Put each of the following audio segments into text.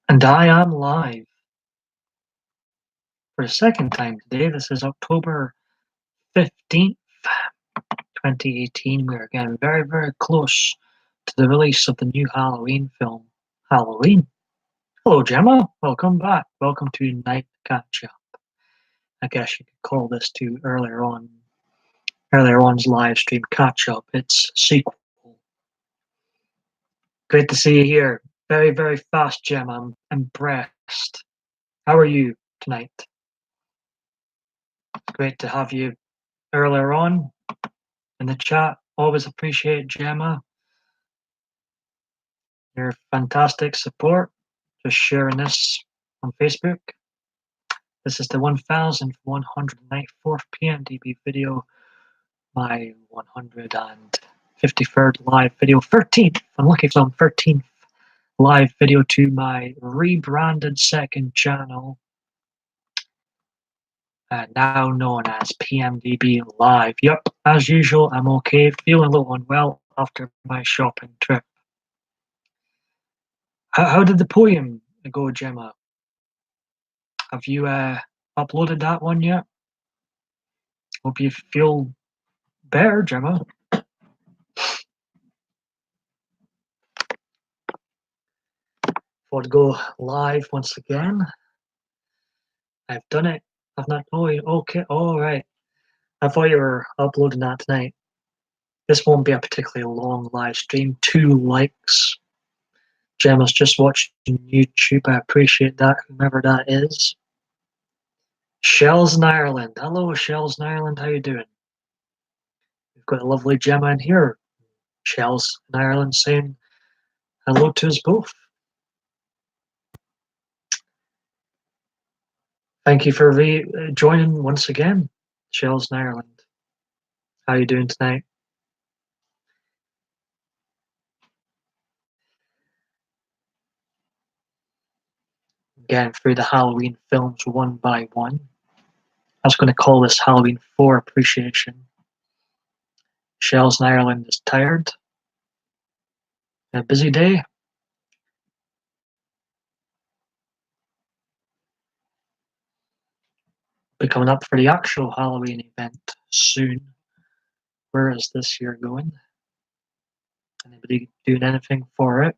And I am live for the second time today. This is October 15th, 2018. We're getting very, very close to the release of the new Halloween film, Halloween. Hello, Gemma. Welcome back. Welcome to Night Catch Up. I guess you could call this to earlier on's live stream catch up. It's sequel. Great to see you here. Very, very fast, Gemma. I'm impressed. How are you tonight? Great to have you earlier on in the chat. Always appreciate Gemma, your fantastic support. Just sharing this on Facebook. This is the 1194th PMDB video, my 153rd live video, 13th, unlucky film, 13th live video to my rebranded second channel, now known as PMDB Live. Yep, as usual, I'm okay, feeling a little unwell after my shopping trip. How did the poem go, Gemma? Have you uploaded that one yet? Hope you feel better, Gemma. Thought to go live once again. I've done it. I've not. Oh, okay. All right. I thought you were uploading that tonight. This won't be a particularly long live stream. 2 likes. Gemma's just watching YouTube. I appreciate that, whomever that is. Shells in Ireland. Hello, Shells in Ireland. How you doing? We've got a lovely Gemma in here. Shells in Ireland saying hello to us both. Thank you for joining once again, Shells in Ireland. How are you doing tonight? Getting through the Halloween films one by one. I was going to call this Halloween 4 Appreciation. Shells in Ireland is tired. A busy day. Be coming up for the actual Halloween event soon. Where is this year going? Anybody doing anything for it?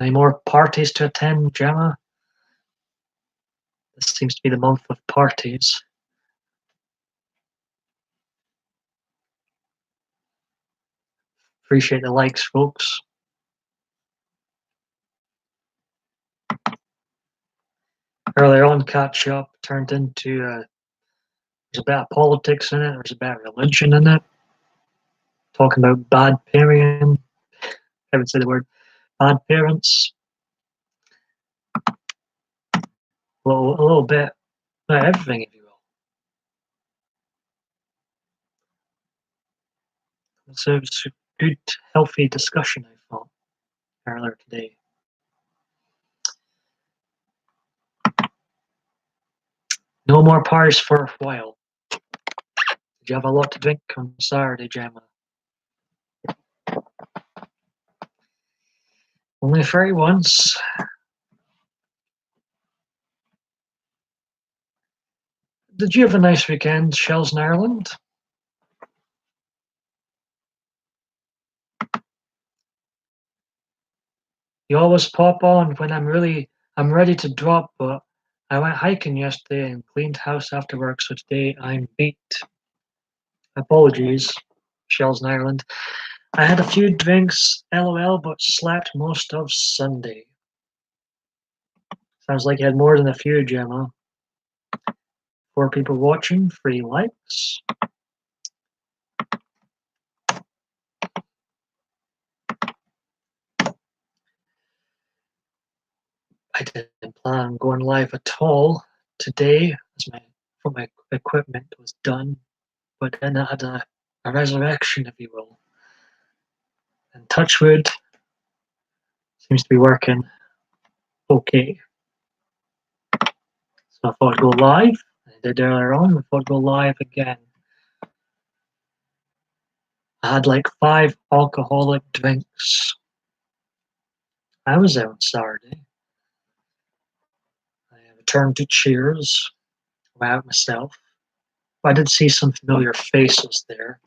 Any more parties to attend, Gemma? This seems to be the month of parties. Appreciate the likes, folks. Earlier on, catch up turned into there's a bit of politics in it. There's a bit of religion in it. Talking about bad parenting. I would say the word bad parents. A little bit, not everything, if you will. So it's a good, healthy discussion, I thought, earlier today. No more parties for a while. Did you have a lot to drink on Saturday, Gemma? Only 3 once. Did you have a nice weekend, Shells in Ireland? You always pop on when I'm ready to drop, but I went hiking yesterday and cleaned house after work, so today I'm beat. Apologies, Shells in Ireland. I had a few drinks, lol, but slept most of Sunday. Sounds like you had more than a few, Gemma. 4 people watching, 3 likes. I didn't plan on going live at all today, as my equipment was done, but then I had a resurrection, if you will. And touchwood seems to be working okay. So I thought I'd go live. I did earlier on. I thought I'd go live again. I had like 5 alcoholic drinks. I was out on Saturday. I returned to Cheers. Went out myself. I did see some familiar faces there.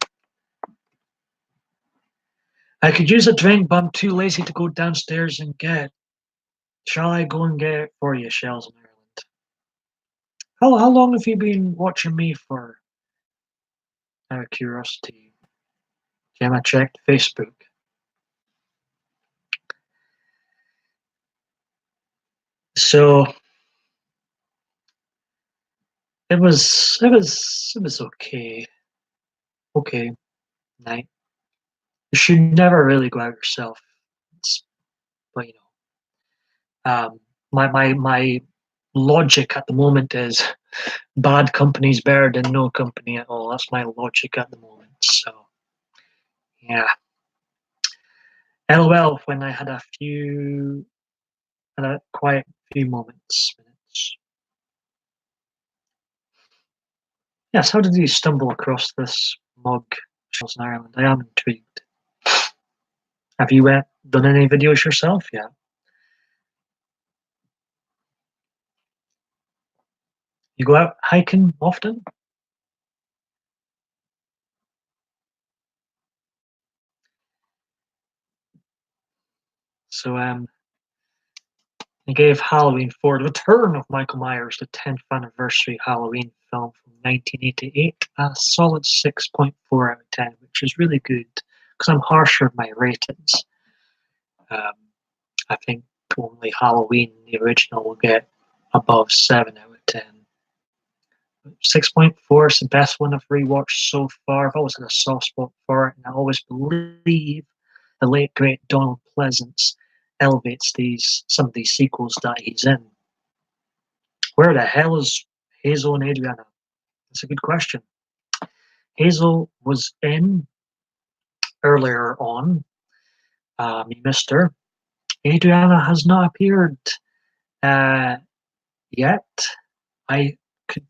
I could use a drink, but I'm too lazy to go downstairs and get. Shall I go and get it for you, Shells in Ireland? How long have you been watching me for? Out of curiosity. Gemma checked Facebook. So it was okay. Okay, night. You should never really go out yourself. It's, but my logic at the moment is bad company's better than no company at all. That's my logic at the moment. So yeah. LOL when I had a quiet few minutes. Yes, how did you stumble across this mug, Charles in Ireland? I am intrigued. Have you done any videos yourself yet? You go out hiking often? So they gave Halloween 4, the return of Michael Myers, the 10th anniversary Halloween film from 1988, a solid 6.4 out of 10, which is really good because I'm harsher with my ratings. Um, I think only Halloween, the original, will get above 7 out of 10. 6.4 is the best one I've rewatched so far. I've always had a soft spot for it, and I always believe the late great Donald Pleasance elevates some of these sequels that he's in. Where the hell is Hazel and Adriana? That's a good question. Hazel was in earlier on. You missed her. Adriana has not appeared uh, yet. I could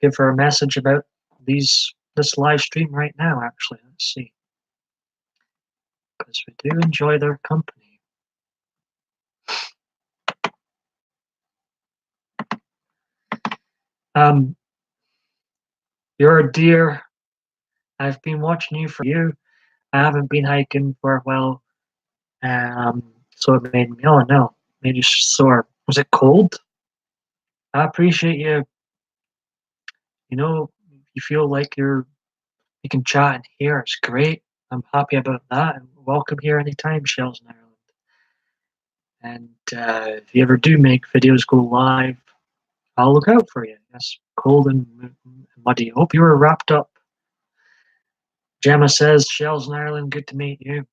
give her a message about this live stream right now, actually. Let's see. Because we do enjoy their company. Um, you're a dear. I've been watching you for you. I haven't been hiking for a while. So it made me, oh no, made you sore. Was it cold? I appreciate you. You know, you feel like you can chat in here. It's great. I'm happy about that. And welcome here anytime, Shells in Ireland. And if you ever do make videos go live, I'll look out for you. It's cold and muddy. I hope you were wrapped up. Gemma says, Shells in Ireland, good to meet you.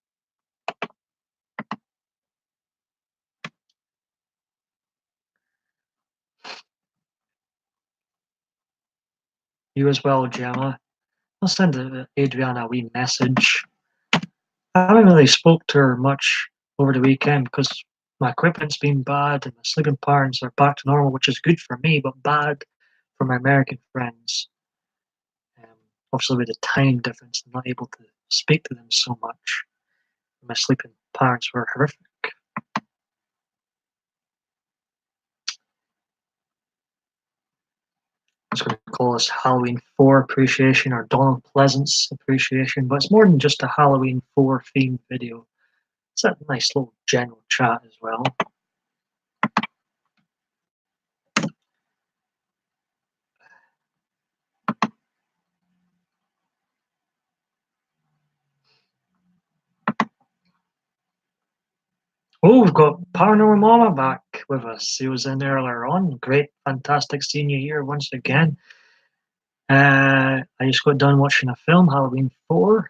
You as well, Gemma. I'll send Adriana a wee message. I haven't really spoke to her much over the weekend because my equipment's been bad and my sleeping patterns are back to normal, which is good for me, but bad for my American friends. Obviously, with the time difference, I'm not able to speak to them so much. My sleeping patterns were horrific. I was going to call this Halloween 4 appreciation or Donald Pleasance appreciation, but it's more than just a Halloween 4 themed video. It's a nice little general chat as well. Oh, we've got Paranormal Mama back with us. He was in earlier on. Great, fantastic seeing you here once again. I just got done watching a film, Halloween 4.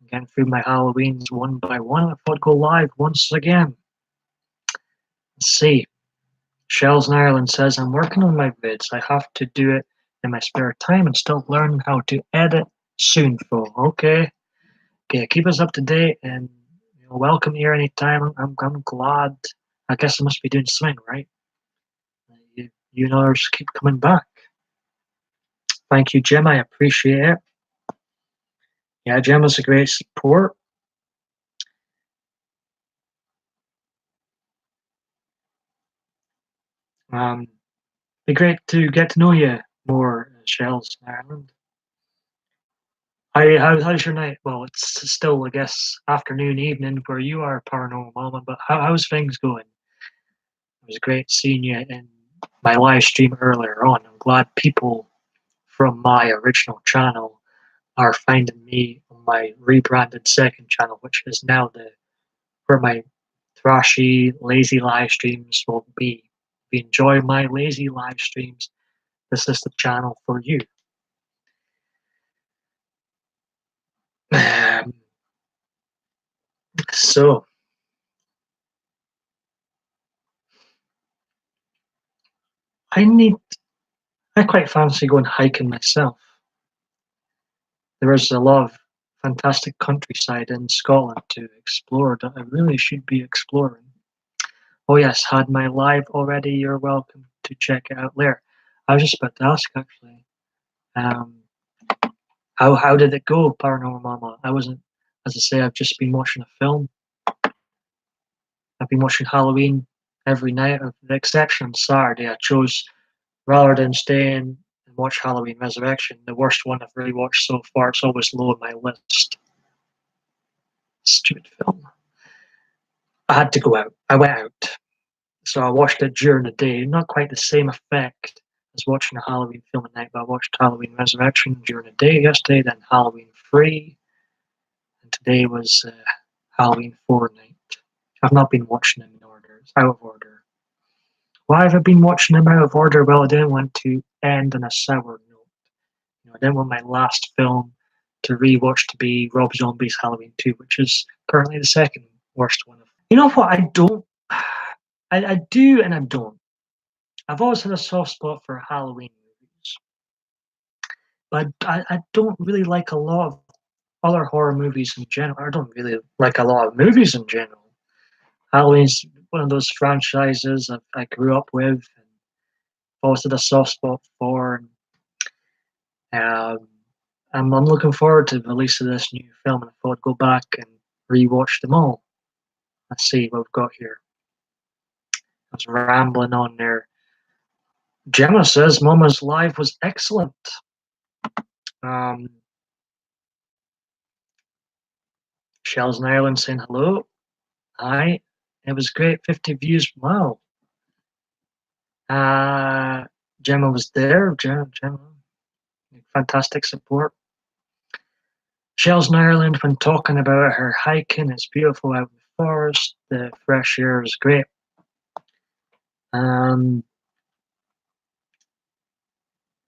Again, through my Halloweens one by one. I thought I'd go live once again. Let's see. Shells in Ireland says, I'm working on my vids. I have to do it in my spare time and still learn how to edit soon, Phil. Okay. Okay, keep us up to date and welcome here anytime. I'm glad. I guess I must be doing something right. You know, just keep coming back. Thank you, Jim. I appreciate it. Yeah, Gemma's a great support. Be great to get to know you more, Shells, Ireland. How's your night? Well, it's still, I guess, afternoon, evening where you are, Paranormal Mama, but how's things going? It was great seeing you in my live stream earlier on. I'm glad people from my original channel are finding me on my rebranded second channel, which is now the where my thrashy, lazy live streams will be. If you enjoy my lazy live streams, this is the channel for you. Um, so I need I quite fancy going hiking myself. There is a lot of fantastic countryside in Scotland to explore that I really should be exploring. Oh yes, had my live already? You're welcome to check it out later. I was just about to ask actually. Um, how did it go, Paranormal Mama? I wasn't, as I say, I've just been watching a film. I've been watching Halloween every night, with the exception on Saturday. I chose rather than staying and watch Halloween Resurrection, the worst one I've really watched so far. It's always low on my list. Stupid film. I had to go out. I went out. So I watched it during the day. Not quite the same effect as watching a Halloween film at night, but I watched Halloween Resurrection during the day yesterday, then Halloween 3, and today was Halloween 4 night. I've not been watching them in order. It's out of order. Why have I been watching them out of order? Well, I didn't want to end on a sour note. I didn't want my last film to rewatch to be Rob Zombie's Halloween 2, which is currently the second worst one. You know what? I don't. I do and I don't. I've always had a soft spot for Halloween movies, but I don't really like a lot of other horror movies in general. I don't really like a lot of movies in general. Halloween's one of those franchises I grew up with and always had a soft spot for. Um, I'm looking forward to the release of this new film, and I thought I'd go back and rewatch them all. Let's see what we've got here. I was rambling on there. Gemma says Mama's live was excellent. Um, Shells in Ireland saying hello. Hi. It was great. 50 views. Wow. Uh, Gemma was there. Gemma. Fantastic support. Shells in Ireland, when talking about her hiking, it's beautiful out in the forest. The fresh air is great. Um,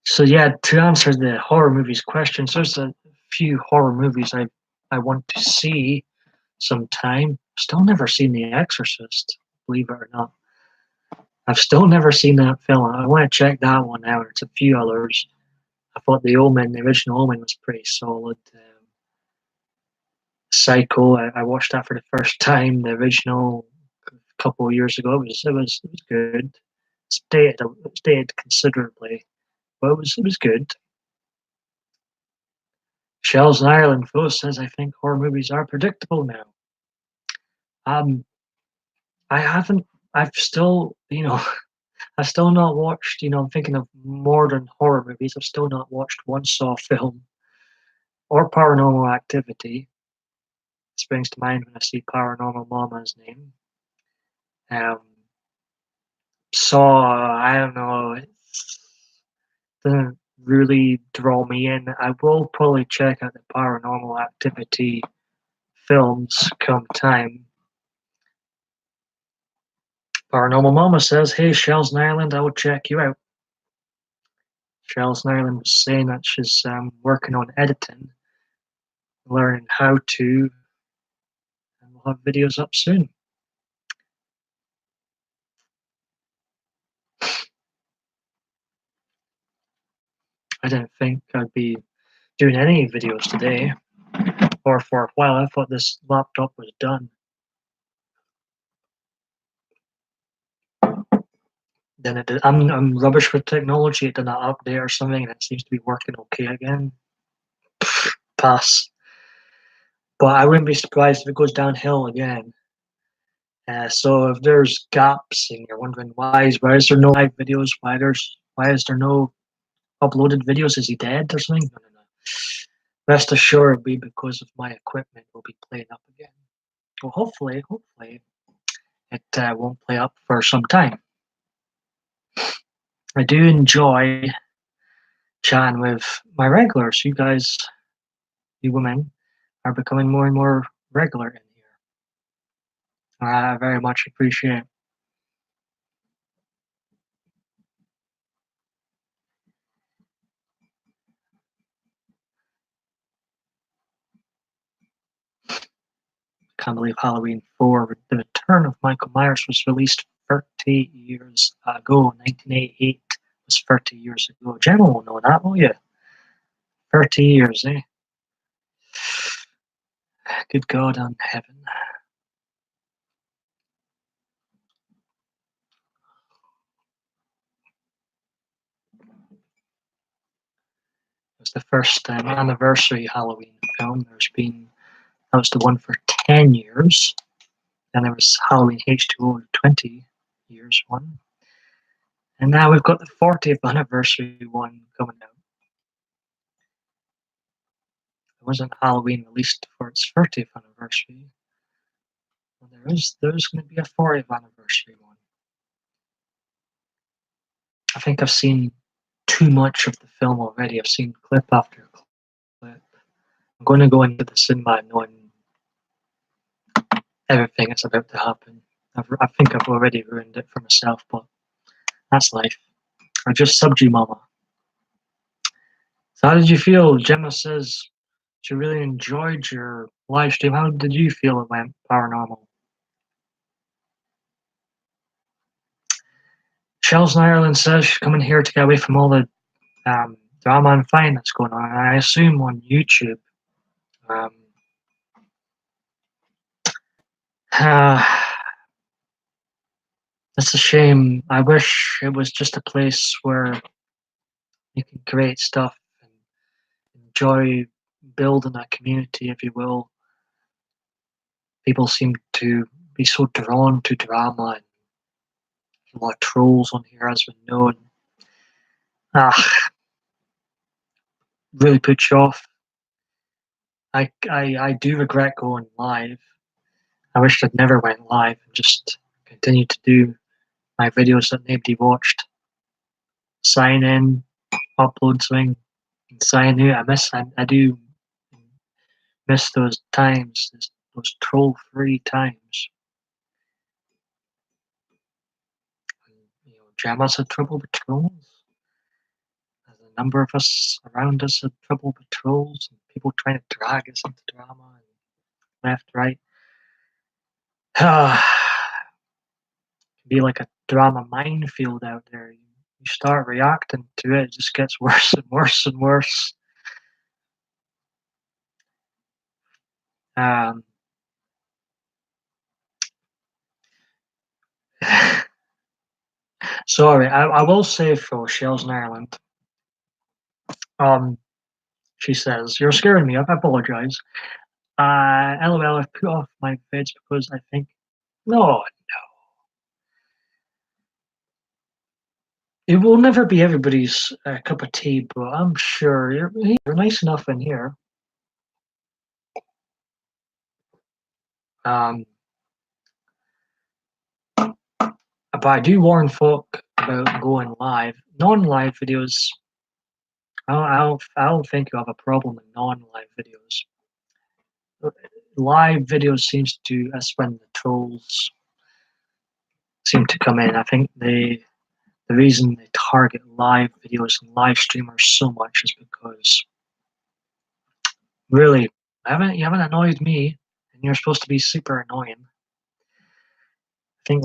so yeah, to answer the horror movies questions, there's a few horror movies I want to see sometime. Still never seen The Exorcist, believe it or not. I've still never seen that film. I want to check that one out. It's a few others. I thought the original Omen, was pretty solid. Psycho, I watched that for the first time. The original, a couple of years ago, it was good. It was dated considerably, but it was good. Shells in Ireland Flo says, I think horror movies are predictable now. Um, I haven't. I've still, I've still not watched. I'm thinking of modern horror movies. I've still not watched one Saw film or Paranormal Activity. Springs to mind when I see Paranormal Mama's name. Um, Saw, I don't know, it doesn't really draw me in. I will probably check out the Paranormal Activity films come time. Paranormal Mama says, hey, Shells in Ireland, I will check you out. Shells in Ireland was saying that she's working on editing, learning how to, and we'll have videos up soon. I didn't think I'd be doing any videos today or for a while. I thought this laptop was done. Then it did. I'm rubbish with technology. It did not update or something, and it seems to be working okay again. Pass. but I wouldn't be surprised if it goes downhill again. So if there's gaps and you're wondering why is there no live videos? Why is there no uploaded videos? Is he dead or something? No, no, no. Rest assured, it'll be because of my equipment will be playing up again. Well, hopefully, it won't play up for some time. I do enjoy chatting with my regulars. You guys, you women, are becoming more and more regular in here. I very much appreciate it. Can't believe Halloween 4, The Return of Michael Myers, was released 30 years ago. 1988 was 30 years ago. Gemma will know that, will you? 30 years, eh? Good God on heaven. It was the first anniversary Halloween film. That was the one for 10 years. Then there was Halloween H2O, 20 years one. And now we've got the 40th anniversary one coming out. It wasn't Halloween released for its 30th anniversary. Well, there's going to be a 40th anniversary one. I think I've seen too much of the film already. I've seen clip after clip. I'm going to go into the cinema knowing everything that's about to happen. I think I've already ruined it for myself, but that's life. I just subbed you, Mama. So how did you feel? Gemma says she really enjoyed your live stream. How did you feel it went, Paranormal? Shells in Ireland says she's coming here to get away from all the drama and fine that's going on. And I assume on YouTube. It's a shame. I wish it was just a place where you can create stuff and enjoy building a community, if you will. People seem to be so drawn to drama and a lot of trolls on here, as we know. And, really puts you off. I do regret going live. I wish I'd never went live and just continued to do my videos that nobody watched. Sign in, upload something, and sign out. I do miss those times, those troll-free times. You know, Gemma's had trouble with trolls. There's a number of us around us had trouble with trolls and people trying to drag us into drama and left, right. Be like a drama minefield out there. You start reacting to it, it just gets worse and worse and worse. Sorry, I will say for Shells in Ireland. She says, "You're scaring me. I apologize. LOL, I've put off my vids because I think no, it will never be everybody's cup of tea, but I'm sure you're nice enough in here. But I do warn folk about going live. Non-live videos, I don't think you have a problem with non-live videos. Live videos seems to, that's when the trolls seem to come in. I think the reason they target live videos and live streamers so much is because really, you haven't annoyed me, and you're supposed to be super annoying. I think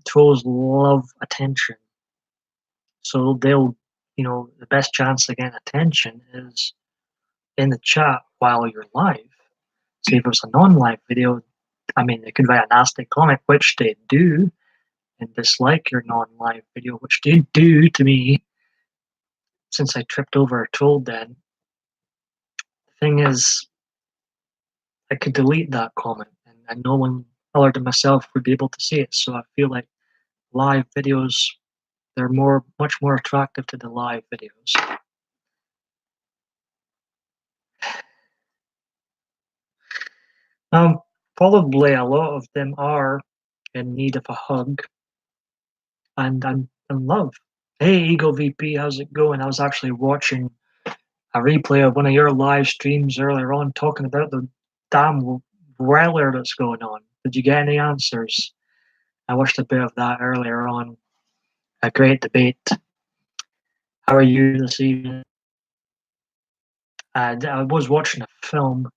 trolls love attention, so they'll, the best chance to get attention is in the chat while you're live. So if it's a non-live video, I mean, they could write a nasty comment, which they do, and dislike your non-live video, which they do to me, since I tripped over a troll den. The thing is, I could delete that comment, and no one other than myself would be able to see it. So I feel like live videos, they're much more attractive to the live videos. Um, Probably a lot of them are in need of a hug and love. Hey, Eagle VP, how's it going? I was actually watching a replay of one of your live streams earlier on talking about the damn weather that's going on. Did you get any answers? I watched a bit of that earlier on. A great debate. How are you this evening? I was watching a film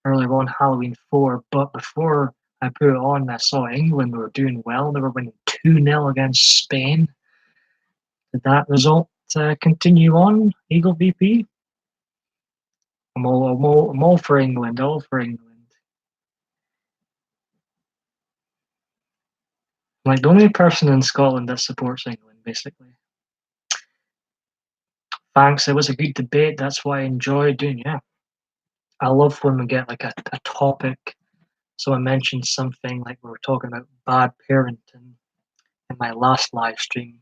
earlier on, Halloween 4, but before I put it on, I saw England were doing well. They were winning 2-0 against Spain. Did that result continue on, Eagle VP? I'm all for England, all for England. I'm like the only person in Scotland that supports England, basically. Thanks, it was a good debate. That's why I enjoy doing. Yeah, I love when we get like a topic. So I mentioned something like we were talking about bad parenting in my last live stream.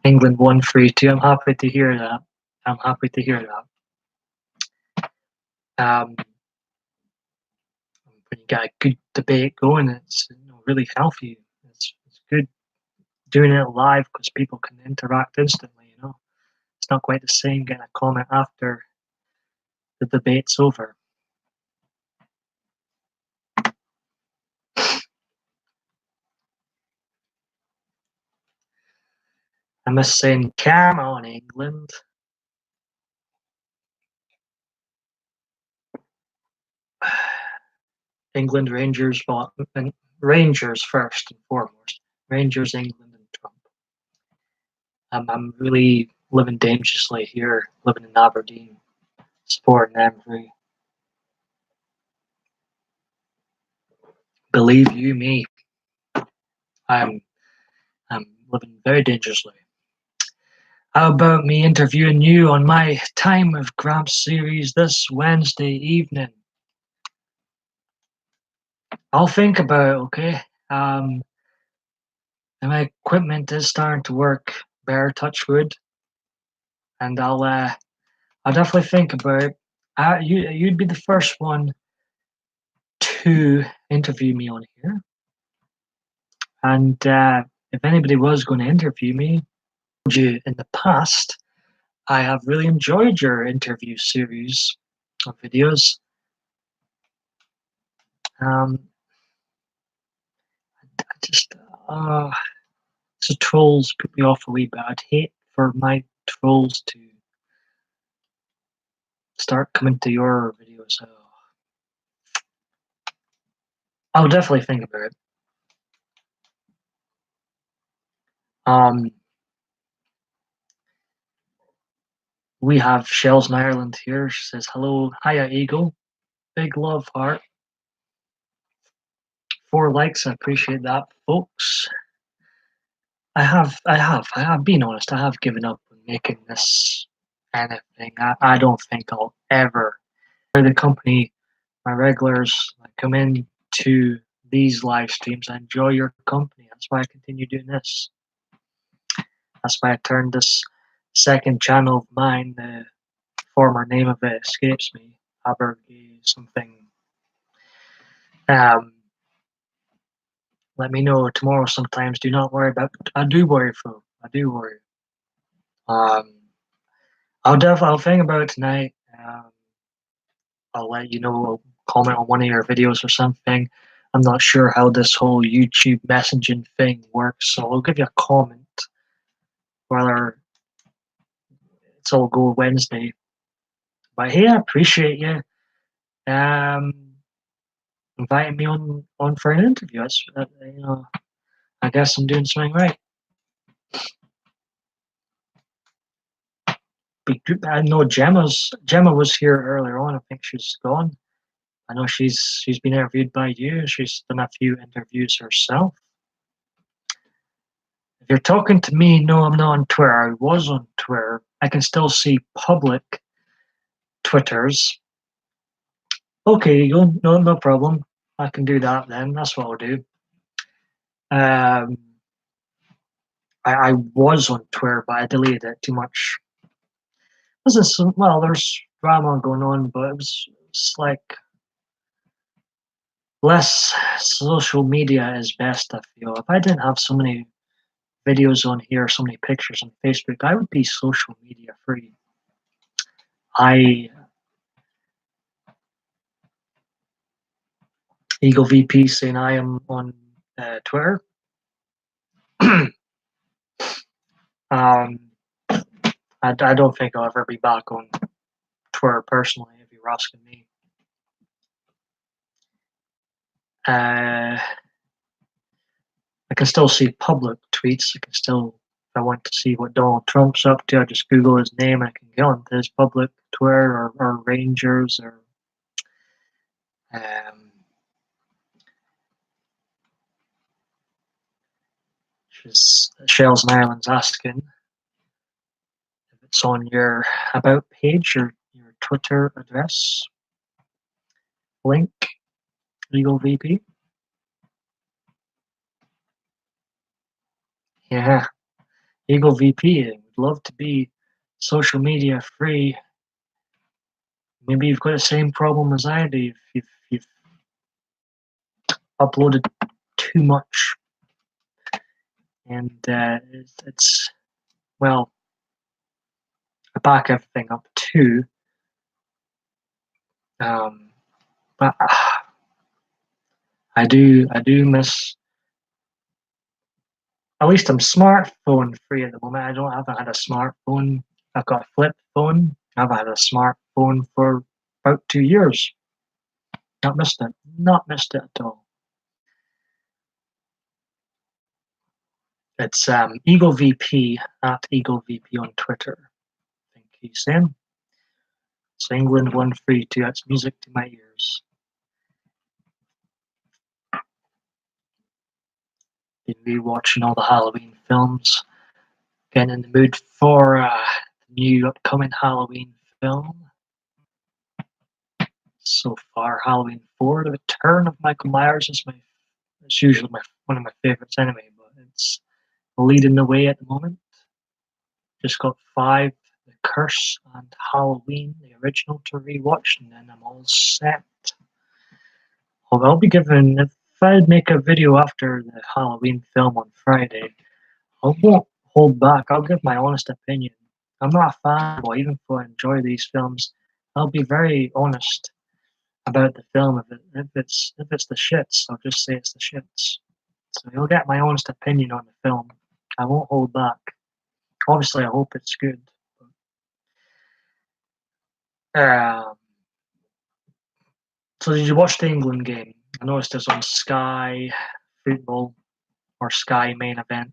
England won 3-2. I'm happy to hear that. I'm happy to hear that. When you get a good debate going, it's really healthy. It's good doing it live because people can interact instantly. It's not quite the same getting a comment after the debate's over. I must say, come on, England. England, Rangers, and Rangers first and foremost. Rangers, England, and Trump. I'm really living dangerously here, living in Aberdeen, supporting Emery. Believe you me, I'm living very dangerously. How about me interviewing you on my Time of Gramps series this Wednesday evening? I'll think about it, okay? And my equipment is starting to work, bear touch wood, and I'll definitely think about it. You'd be the first one to interview me on here, and if anybody was going to interview me, you in the past, I have really enjoyed your interview series of videos. I just so trolls put me off a wee bit. I'd hate for my trolls to start coming to your videos. So I'll definitely think about it. We have Shells in Ireland here. She says, hello, hiya, Eagle. Big love, heart. 4 likes, I appreciate that, folks. I have been honest, I have given up on making this anything. I don't think I'll ever. The company, my regulars, come in to these live streams. I enjoy your company. That's why I continue doing this. That's why I turned this second channel of mine, the former name of it escapes me, Abergay something. Let me know tomorrow sometimes. Do not worry about it. I do worry, folks. I do worry. I'll think about it tonight. I'll let you know. I'll comment on one of your videos or something. I'm not sure how this whole YouTube messaging thing works, so I'll give you a comment whether it's all go Wednesday. But hey, I appreciate you inviting me on for an interview. That's I guess I'm doing something right. I know Gemma was here earlier on. I think she's gone. I know she's been interviewed by you. She's done a few interviews herself. If you're talking to me, no, I'm not on Twitter. I was on Twitter. I can still see public Twitters. Okay, Eagle. No problem. I can do that then. That's what I'll do. Um, I was on Twitter, but I deleted it too much. Well, there's drama going on, but it's like less social media is best, I feel. If I didn't have so many videos on here, so many pictures on Facebook, I would be social media free. I Eagle VP saying I am on Twitter. um, I don't think I'll ever be back on Twitter personally, if you're asking me. I can still see public tweets. I can still, if I want to see what Donald Trump's up to, I just Google his name and I can get onto his public Twitter or Rangers or um, Shells and Ireland's asking if it's on your about page or your Twitter address link, Legal VP. Yeah, Eagle VP would love to be social media free. Maybe you've got the same problem as I do. If you've uploaded too much, and it's well, I back everything up too. But I do miss. At least I'm smartphone free at the moment. I haven't had a smartphone. I've got a flip phone. I haven't had a smartphone for about 2 years. Not missed it. Not missed it at all. It's Eagle VP at Eagle VP on Twitter. I think he's saying. It's England 1-3-2. That's music to my ears. Been rewatching all the Halloween films. Getting in the mood for the new upcoming Halloween film. So far, Halloween 4, The Return of Michael Myers is it's usually one of my favorites anyway, but it's leading the way at the moment. Just got 5, The Curse and Halloween, the original, to rewatch, and then I'm all set. I'll be giving, if I'd make a video after the Halloween film on Friday, I won't hold back. I'll give my honest opinion. I'm not a fanboy, even though I enjoy these films. I'll be very honest about the film. If it's the shits, I'll just say it's the shits. So you'll get my honest opinion on the film. I won't hold back. Obviously, I hope it's good. Um, so did you watch the England game? I noticed it's on Sky Football or Sky Main Event.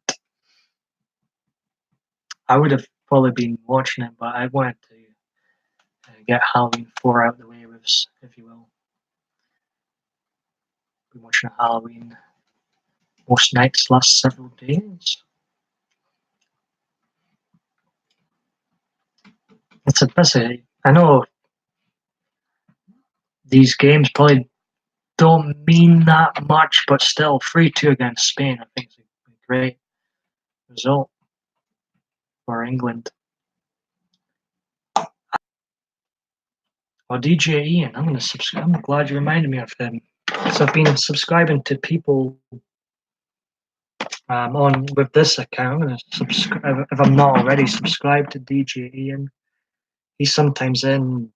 I would have probably been watching it, but I wanted to get Halloween 4 out of the way with, if you will. Been watching Halloween most nights last several days. It's a busy. I know these games probably don't mean that much, but still, 3-2 against Spain, I think is a great result for England. Well, DJ Ian, I'm going to subscribe. I'm glad you reminded me of him. So I've been subscribing to people on with this account. I'm going to subscribe if I'm not already subscribed to DJ Ian. He's sometimes in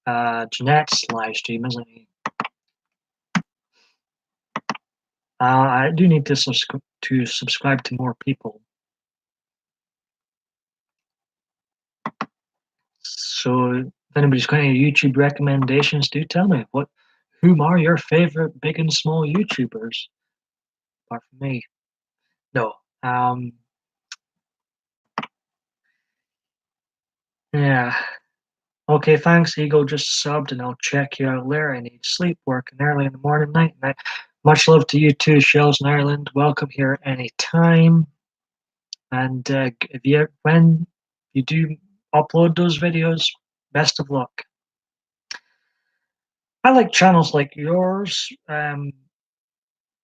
Jeanette's live stream, isn't he? I do need to subscribe to more people. So if anybody's got any YouTube recommendations, do tell me. Whom are your favorite big and small YouTubers? Apart from me. No. Yeah. Okay, thanks, Eagle. Just subbed and I'll check you out later. I need sleep, working early in the morning, night. Much love to you too, Shells in Ireland. Welcome here anytime. And when you do upload those videos, best of luck. I like channels like yours,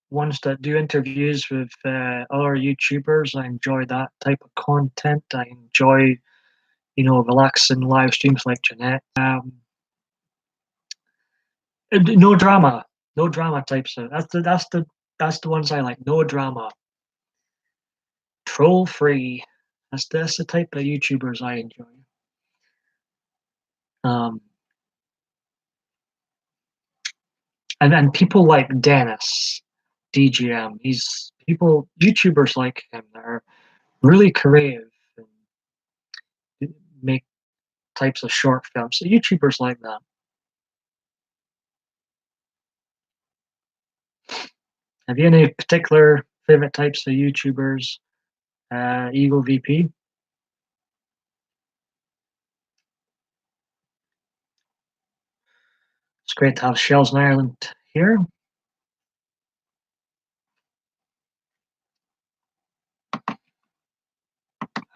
ones that do interviews with other YouTubers. I enjoy that type of content. I enjoy, relaxing live streams like Jeanette. No drama, no drama types of. That's the ones I like. No drama, troll free. That's the type of YouTubers I enjoy. Um, and people like Dennis, DGM. He's people YouTubers like him that are really creative and make types of short films. So YouTubers like that. Have you any particular favorite types of YouTubers? Eagle VP. It's great to have Shells in Ireland here.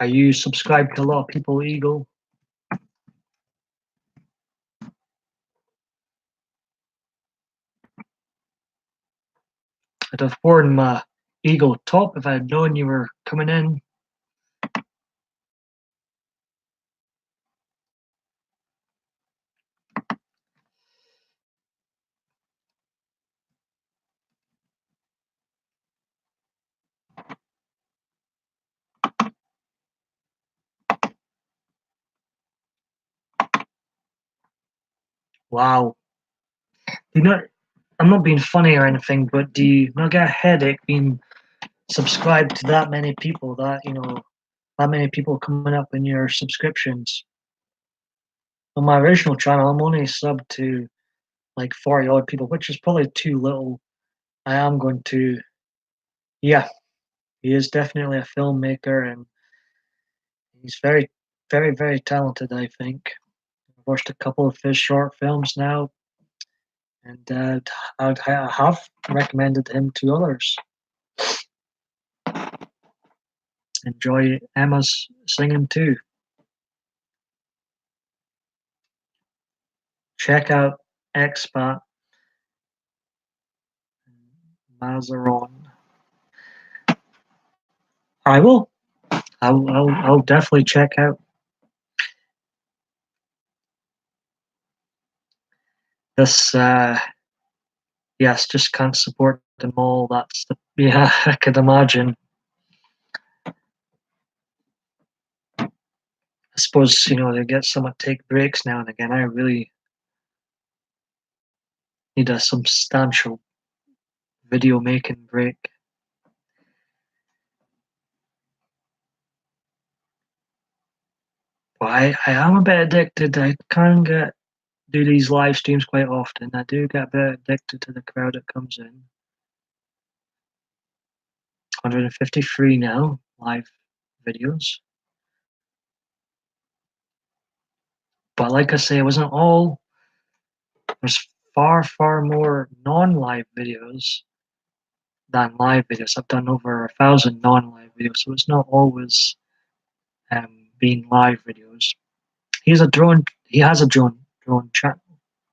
Are you subscribed to a lot of people, Eagle? I'd have worn my Eagle top if I had known you were coming in. Wow. You know, I'm not being funny or anything, but do you not get a headache being subscribed to that many people? That many people coming up in your subscriptions. On my original channel, I'm only subbed to like 40 odd people, which is probably too little. I am going to, yeah, he is definitely a filmmaker and he's very, very, very talented, I think. I've watched a couple of his short films now, and I have recommended him to others. Enjoy Emma's singing too. Check out Expat Mazaron. I will. I'll definitely check out this. Yes, just can't support them all. That's the yeah. I could imagine. I suppose they get someone to take breaks now and again. I really need a substantial video making break. But I am a bit addicted. I can do these live streams quite often. I do get a bit addicted to the crowd that comes in. 153 now live videos. But like I say, it wasn't all. There's far, far more non-live videos than live videos. I've done over 1,000 non-live videos, so it's not always being live videos. He has a drone channel,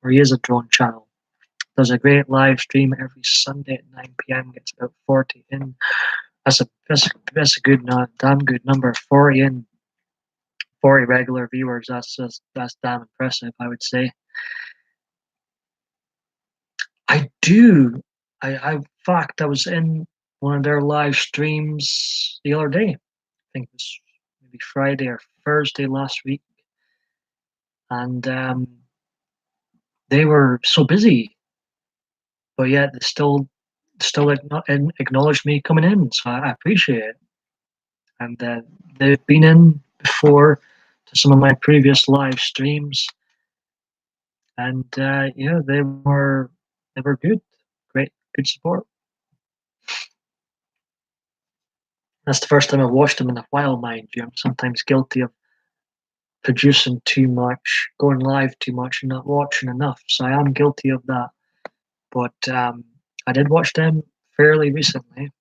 or he is a drone channel. Does a great live stream every Sunday at 9 p.m. Gets about 40 in. That's a good, damn good number. 40 in, 40 regular viewers. That's damn impressive, I would say. I do. In fact, I was in one of their live streams the other day. I think it was maybe Friday or Thursday last week, and they were so busy, but yet they still acknowledged me coming in. So I appreciate it. And they've been in before to some of my previous live streams, and yeah, they were good, great, good support. That's the first time I've watched them in a while, mind you. I'm sometimes guilty of producing too much, going live too much, and not watching enough. So I am guilty of that. But I did watch them fairly recently.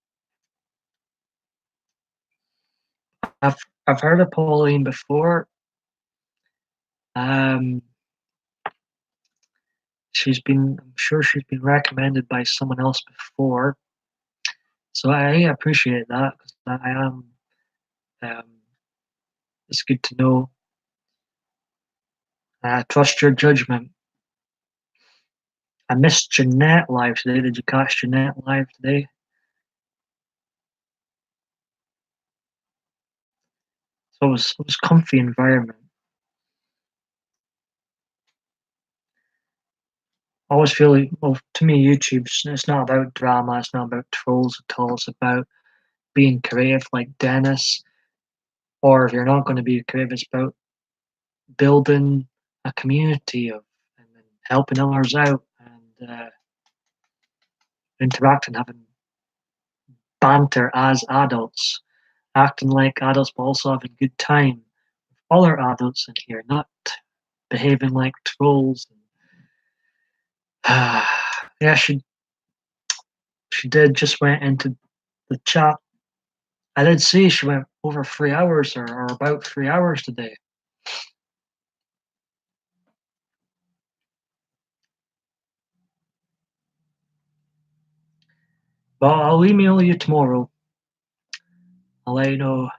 I've I've heard of Pauline before. Um, I'm sure she's been recommended by someone else before. So I appreciate that because I am. Um, it's good to know. Trust your judgment. I missed Jeanette live today. Did you catch Jeanette live today? So it was comfy environment. I always feel like, well, to me, YouTube's it's not about drama. It's not about trolls at all. It's about being creative, like Dennis. Or if you're not going to be creative, it's about building a community of and then helping others out and interacting, having banter as adults, acting like adults, but also having a good time with other adults in here, not behaving like trolls. Yeah, she did just went into the chat. I did see she went over 3 hours or about 3 hours today. But I'll email you tomorrow. I'll let you know.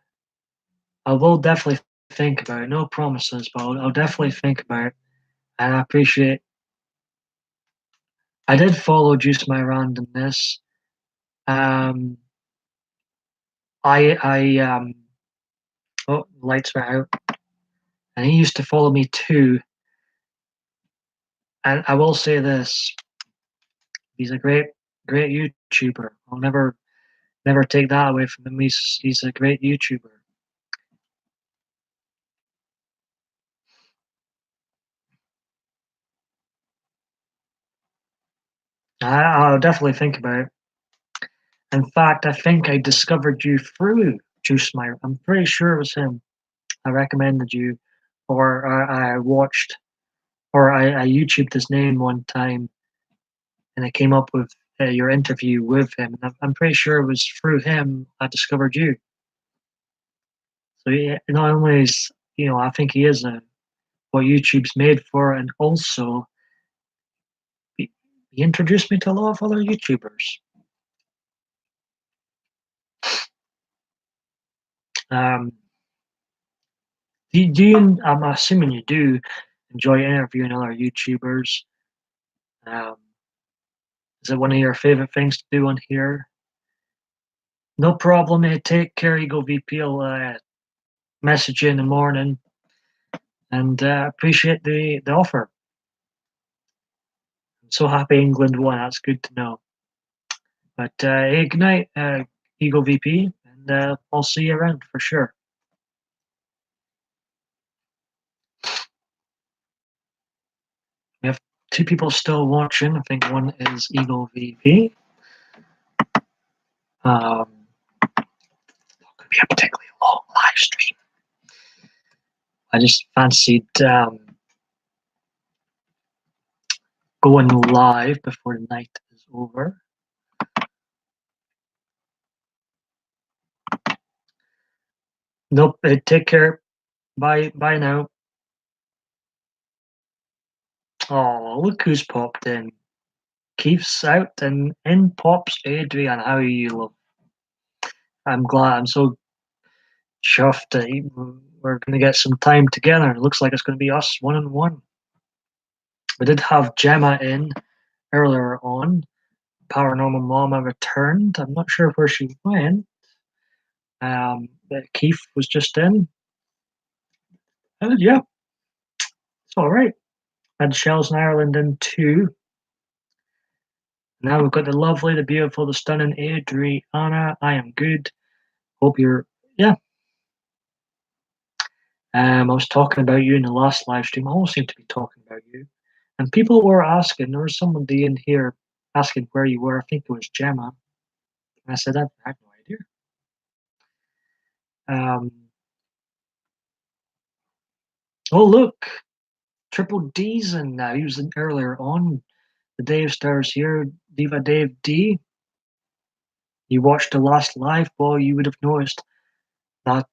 I will definitely think about it. No promises, but I'll definitely think about it. And I appreciate. I did follow Juice My Randomness. Um, I oh, lights went out, and he used to follow me too. And I will say this: he's a great YouTuber. I'll never take that away from him. He's a great YouTuber. I'll definitely think about it. In fact, I think I discovered you through Juice My. I'm pretty sure it was him. I recommended you, or I watched, or I YouTubed his name one time, and I came up with your interview with him. And I'm pretty sure it was through him I discovered you. So yeah, not only is I think he is what YouTube's made for, and also he introduced me to a lot of other YouTubers. Um, I'm assuming you do enjoy interviewing other YouTubers. Um, is it one of your favorite things to do on here? No problem. Take care, Eagle VP. I'll message you in the morning and appreciate the offer. I'm so happy England won. That's good to know. But hey, good night, Eagle VP, and I'll see you around for sure. We have two people still watching. I think one is Eagle VP. Could be a particularly long live stream. I just fancied going live before the night is over. Nope. Take care. Bye. Bye now. Oh, look who's popped in. Keith's out and in pops Adrian. How are you, love? I'm glad. I'm so chuffed that we're going to get some time together. It looks like it's going to be us one on one. We did have Gemma in earlier on. Paranormal Mama returned. I'm not sure where she went. But Keith was just in. And yeah, it's all right. And Shells in Ireland in too. Now we've got the lovely, the beautiful, the stunning Adriana. I am good. Hope you're, yeah. I was talking about you in the last live stream. I always seem to be talking about you. And people were asking, there was somebody in here asking where you were. I think it was Gemma. And I said, I had no idea. Um, oh, look, Triple D's in now. He was in earlier on. The Dave Stars here, Diva Dave D. You watched the last live ball, you would have noticed that,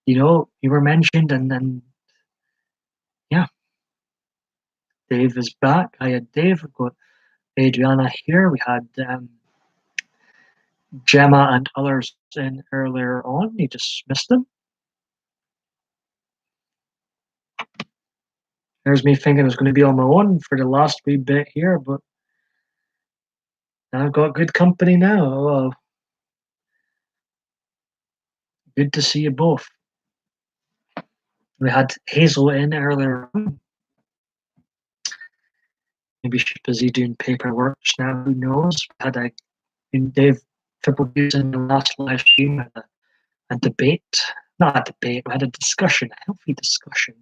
you were mentioned, and then, yeah, Dave is back. Hiya, Dave. We've got Adriana here. We had Gemma and others in earlier on. You just missed them. There's me thinking I was going to be on my own for the last wee bit here, but I've got good company now. Well, good to see you both. We had Hazel in earlier on. Maybe she's busy doing paperwork just now. Who knows? We had Dave Triple Views in the last live stream. We had a debate. Not a debate. We had a discussion, a healthy discussion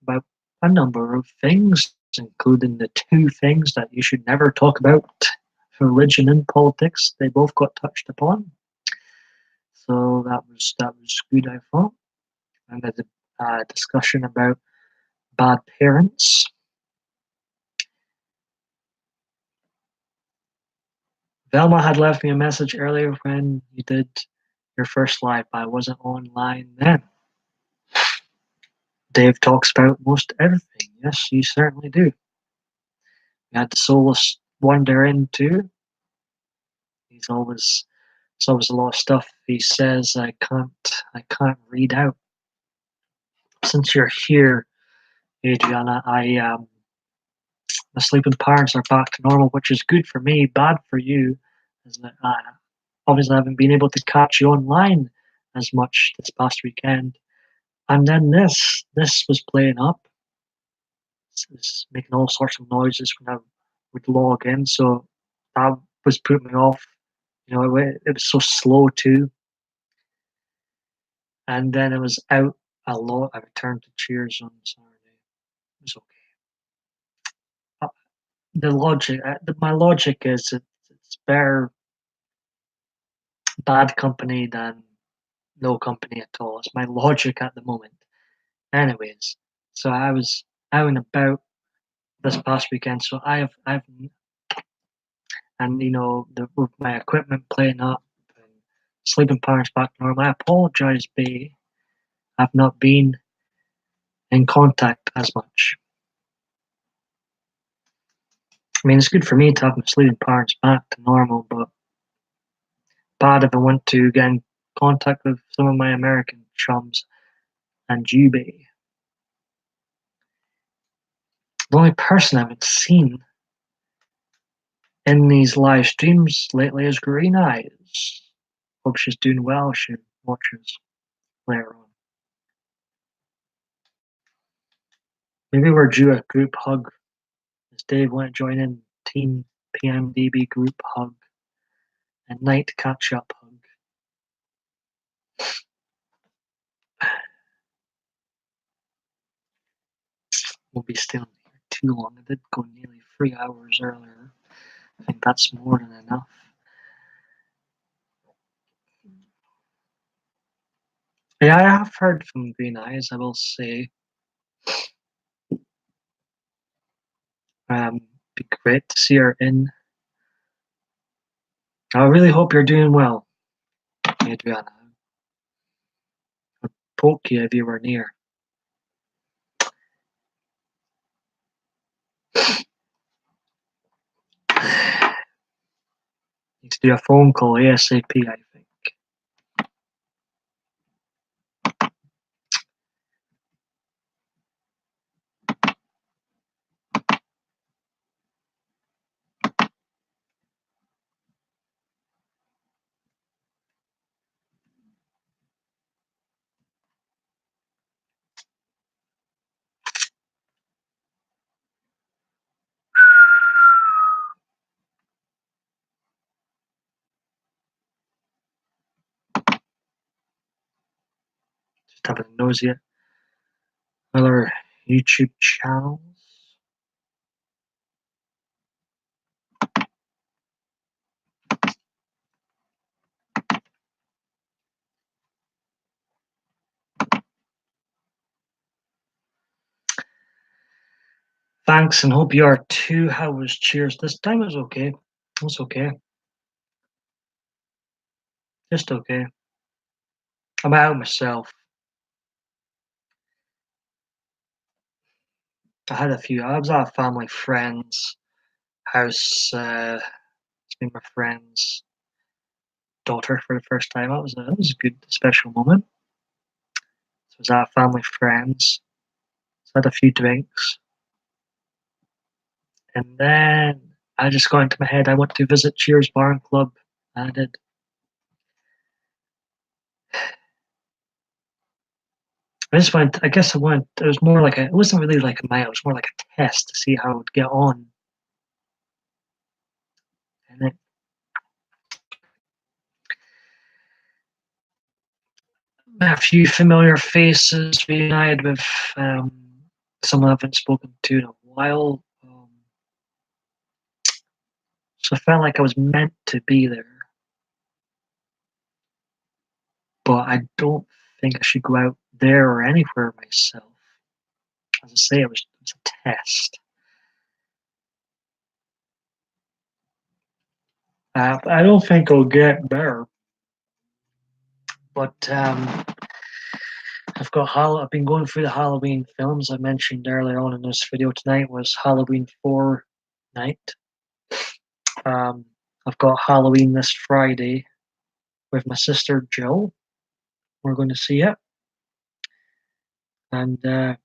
about a number of things, including the two things that you should never talk about: religion and politics. They both got touched upon. So that was good, I thought. And there's a discussion about bad parents. Velma had left me a message earlier when you did your first live, but I wasn't online then. Dave talks about most everything. Yes, you certainly do. We had the Soulless Wonder in too. There's always a lot of stuff he says I can't read out. Since you're here, Adriana, my sleeping patterns are back to normal, which is good for me, bad for you, is that obviously I haven't been able to catch you online as much this past weekend. And then this was playing up. It's making all sorts of noises when I would log in, so that was putting me off. You know, it was so slow too. And then it was out a lot. I returned to Cheers on Saturday. It was okay. The logic, my logic is it's better bad company than no company at all. It's my logic at the moment. Anyways, so I was out and about this past weekend. So I've, and you know, with my equipment playing up and sleeping patterns back to normal. I apologize, Bay. I've not been in contact as much. I mean, it's good for me to have my sleeping patterns back to normal, but bad if I want to get in contact with some of my American chums and you, Bay. The only person I haven't seen in these live streams lately is Green Eyes. Hope she's doing well. She watches later on. Maybe we're due a group hug. As Dave want to join in Team PMDB group hug and night catch up hug. We'll be staying here too long. I did go nearly 3 hours earlier. I think that's more than enough. Yeah, I have heard from Green Eyes, I will say. Be great to see her in. I really hope you're doing well, Adriana. I'd poke you if you were near. Need to do a phone call ASAP, I think. Just having a nosy at other YouTube channels. Thanks, and hope you are too. How was Cheers? This time it was okay. It was okay. Just okay. I'm out myself. I had a few. I was at a family friend's house. Meeting my friend's daughter for the first time. That was a good, special moment. So I was at a family friend's. So I had a few drinks, and then I just got into my head. I want to visit Cheers Bar and Club. I did. I just went. I guess I went. It was more like a. It wasn't really like a mile. It was more like a test to see how I would get on. And then met a few familiar faces, reunited with um, someone I haven't spoken to in a while. So I felt like I was meant to be there, but I don't think I should go out there or anywhere myself. As I say, it was a test. I don't think I'll get there, but I've been going through the Halloween films I mentioned earlier on in this video. Tonight was Halloween 4 night. Um, I've got Halloween this Friday with my sister Jill. We're going to see it, and I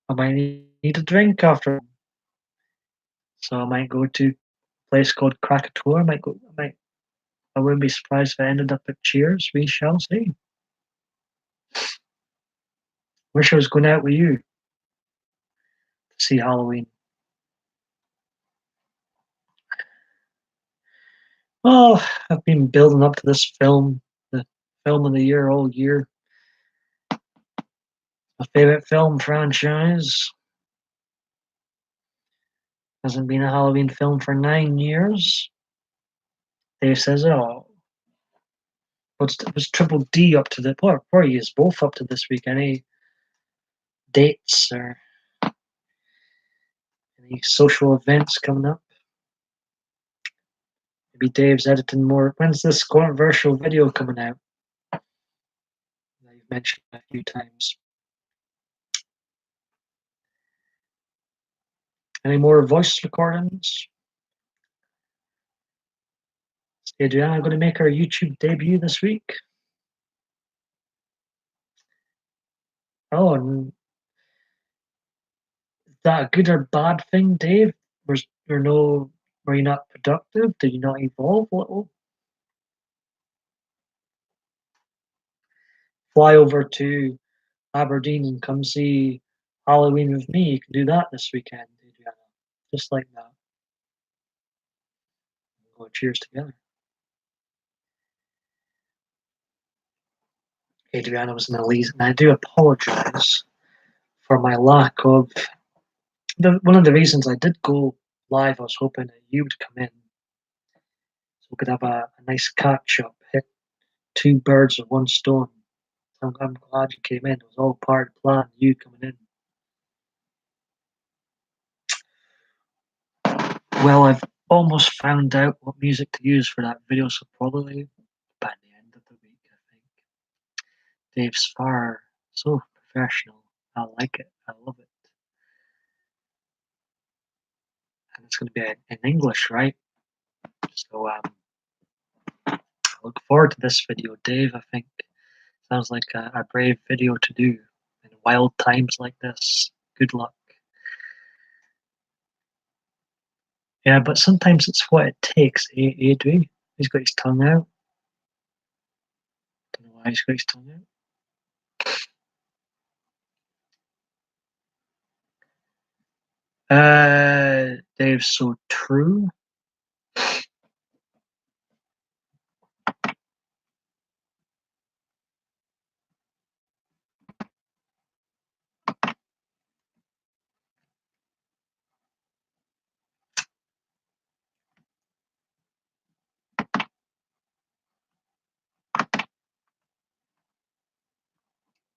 might need a drink after. So I might go to a place called Krakatoa. I wouldn't be surprised if I ended up at Cheers. We shall see. Wish I was going out with you to see Halloween. Oh, I've been building up to this film, the film of the year all year. My favorite film franchise. Hasn't been a Halloween film for 9 years. Dave says, "Oh, was Triple D up to the? What are you both up to this week? Any dates or any social events coming up? Maybe Dave's editing more. When's this controversial video coming out that you've mentioned a few times? Any more voice recordings? Is Adriana going to make her YouTube debut this week? Oh, and is that a good or bad thing, Dave? Was there no? Were you not productive? Did you not evolve a little? Fly over to Aberdeen and come see Halloween with me. You can do that this weekend, Adriana. Just like that. We'll go cheers together. Adriana was an elite, and I do apologize for my lack of. One of the reasons I did go live, I was hoping that you would come in so we could have a nice catch up, hit two birds with one stone. I'm glad you came in. It was all part of the plan, you coming in. Well, I've almost found out what music to use for that video, so probably by the end of the week, I think. Dave's far so professional. I like it. I love it. And it's going to be in English, right? So I look forward to this video, Dave. I think sounds like a brave video to do in wild times like this. Good luck. Yeah, but sometimes it's what it takes, Adri. He's got his tongue out. Don't know why he's got his tongue out. Dave's so true.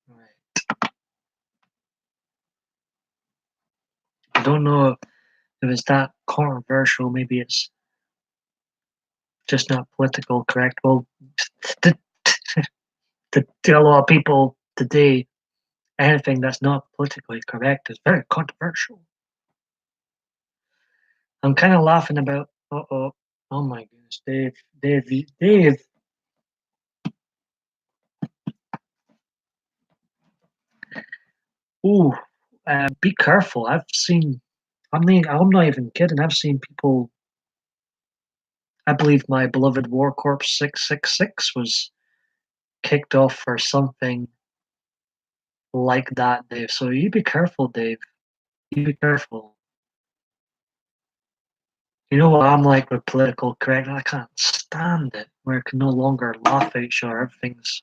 Right. I don't know if it's that controversial. Maybe it's just not political correct. Well, to a lot of people today, anything that's not politically correct is very controversial. I'm kind of laughing about. Oh, oh my goodness, Dave. Ooh, be careful. I'm not even kidding. I've seen people. I believe my beloved War Corps 666 was kicked off for something like that, Dave. So you be careful, Dave. You be careful. You know what I'm like with political correctness? I can't stand it. Where I can no longer laugh at each other. Everything's.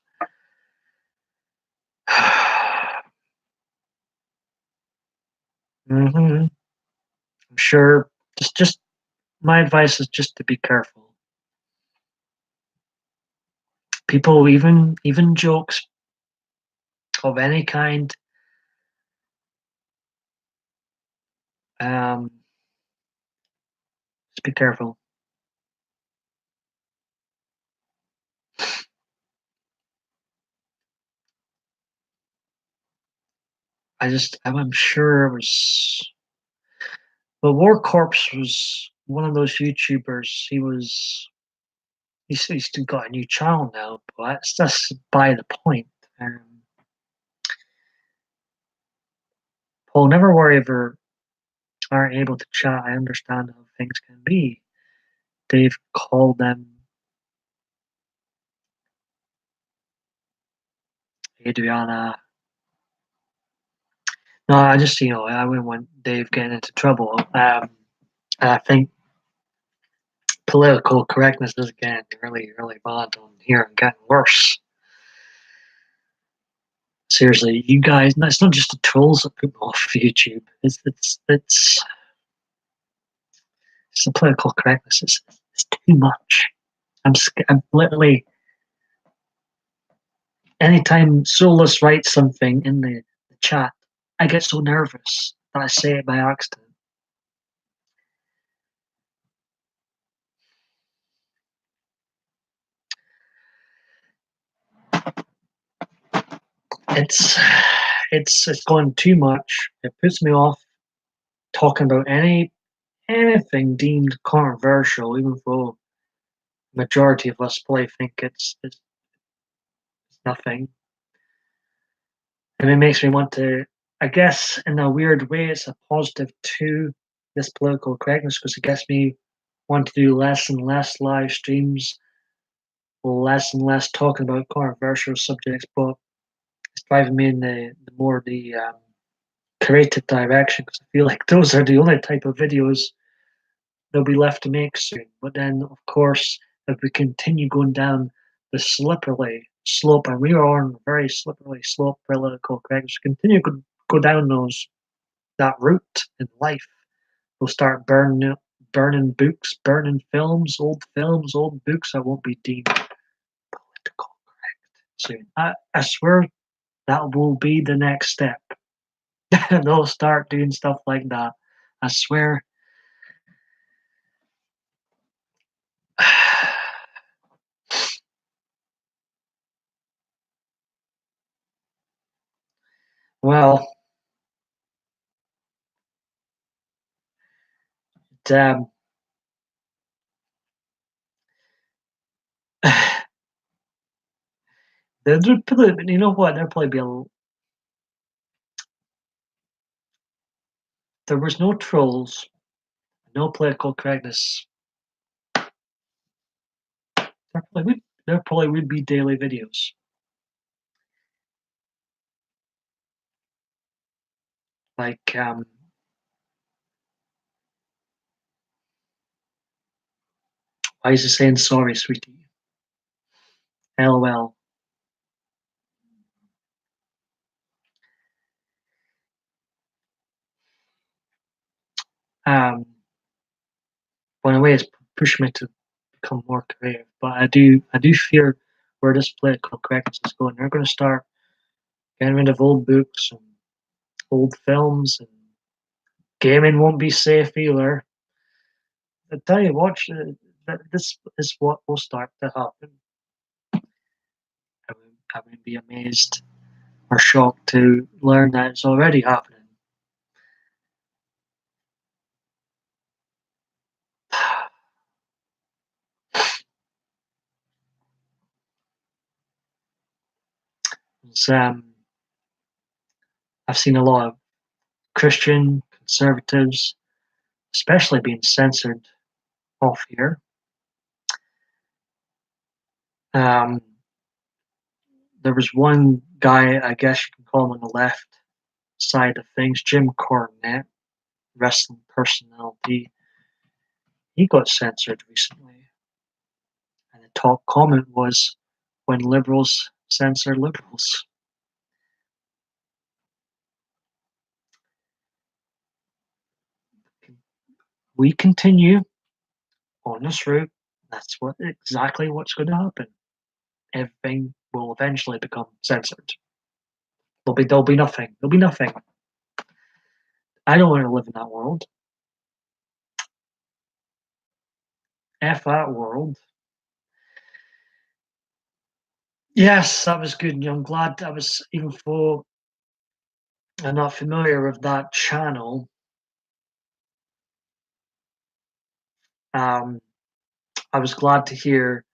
I'm sure. Just my advice is just to be careful. People, even jokes of any kind, um, just be careful. I'm sure it was. But War Corpse was one of those YouTubers. He's still got a new channel now, but that's by the point. Um, Paul, never worry if you aren't able to chat. I understand how things can be. Dave called them Adriana. No, I just I wouldn't want Dave getting into trouble. And I think political correctness is getting really, really bad on here and getting worse. Seriously, you guys, it's not just the trolls that put me off YouTube. It's the political correctness. It's too much. I'm literally anytime Solus writes something in the chat, I get so nervous that I say it by accident. It's it's gone too much. It puts me off talking about anything deemed controversial, even though majority of us probably think it's nothing. And it makes me want to, I guess, in a weird way, it's a positive to this political correctness because it gets me want to do less and less live streams, less and less talking about controversial subjects, but it's driving me in the more the creative direction because I feel like those are the only type of videos they'll be left to make soon. But then, of course, if we continue going down the slippery slope, and we are on a very slippery slope, political correctness, continue to go down that route in life, we'll start burning books, burning films, old books that won't be deemed political correct soon. I swear that will be the next step. They'll start doing stuff like that. I swear. Well, damn. There'd probably, you know what? There'd probably be there was no trolls, no political correctness. There probably would be daily videos. Like, why is it saying sorry, sweetie? LOL. Um, but in a way, it's pushed me to become more creative. But I do fear where this political correctness is going. They're going to start getting rid of old books and old films, and gaming won't be safe either. I tell you what, this is what will start to happen. I would be amazed. are shocked to learn that it's already happening. It's, I've seen a lot of Christian conservatives, especially being censored off here. Um, there was one guy, I guess you can call him on the left side of things, Jim Cornette, wrestling personality. He got censored recently, and the top comment was, "When liberals censor liberals." We continue on this route. That's exactly what's going to happen. Everything will eventually become censored. There'll be nothing. There'll be nothing. I don't want to live in that world. F that world. Yes, that was good. I'm glad I was, even though I'm not familiar with that channel. Um, I was glad to hear.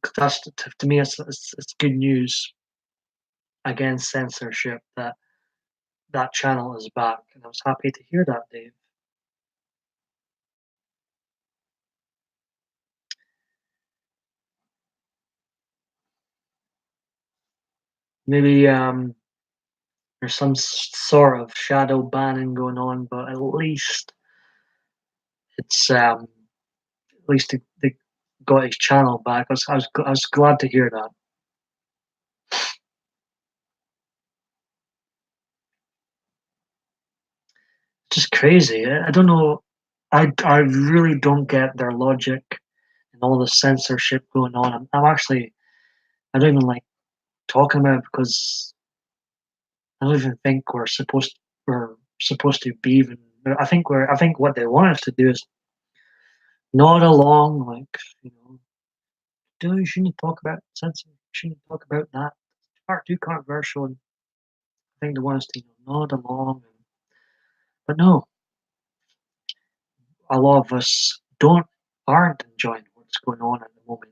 'Cause that's to me, it's good news against censorship that that channel is back, and I was happy to hear that, Dave. Maybe there's some sort of shadow banning going on, but at least it's at least they got his channel back. I was glad to hear that. Just crazy. I don't know. I really don't get their logic and all the censorship going on. I'm actually, I don't even like talking about it because I don't even think we're supposed to be even. I think what they want us to do is nod along, like, you know, "No, you shouldn't talk about censorship. You shouldn't talk about that. It's far too controversial." And I think they want us to, nod along. But no, a lot of us aren't enjoying what's going on at the moment.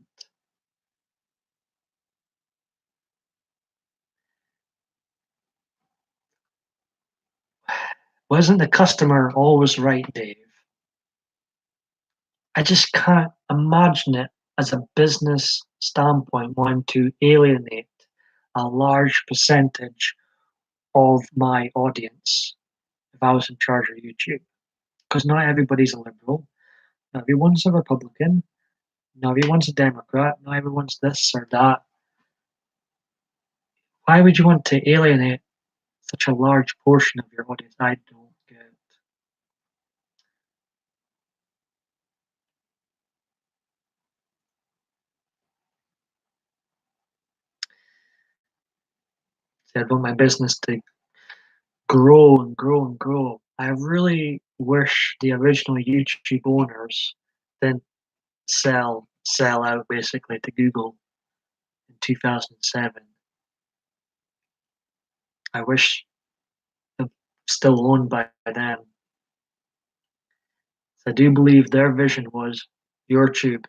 Wasn't the customer always right, Dave? I just can't imagine it as a business standpoint wanting to alienate a large percentage of my audience if I was in charge of YouTube. Because not everybody's a liberal, not everyone's a Republican, not everyone's a Democrat, not everyone's this or that. Why would you want to alienate such a large portion of your audience? I don't get it. I want my business to grow and grow and grow. I really wish the original YouTube owners didn't sell out basically to Google in 2007. I wish they're still owned by them. I do believe their vision was YouTube.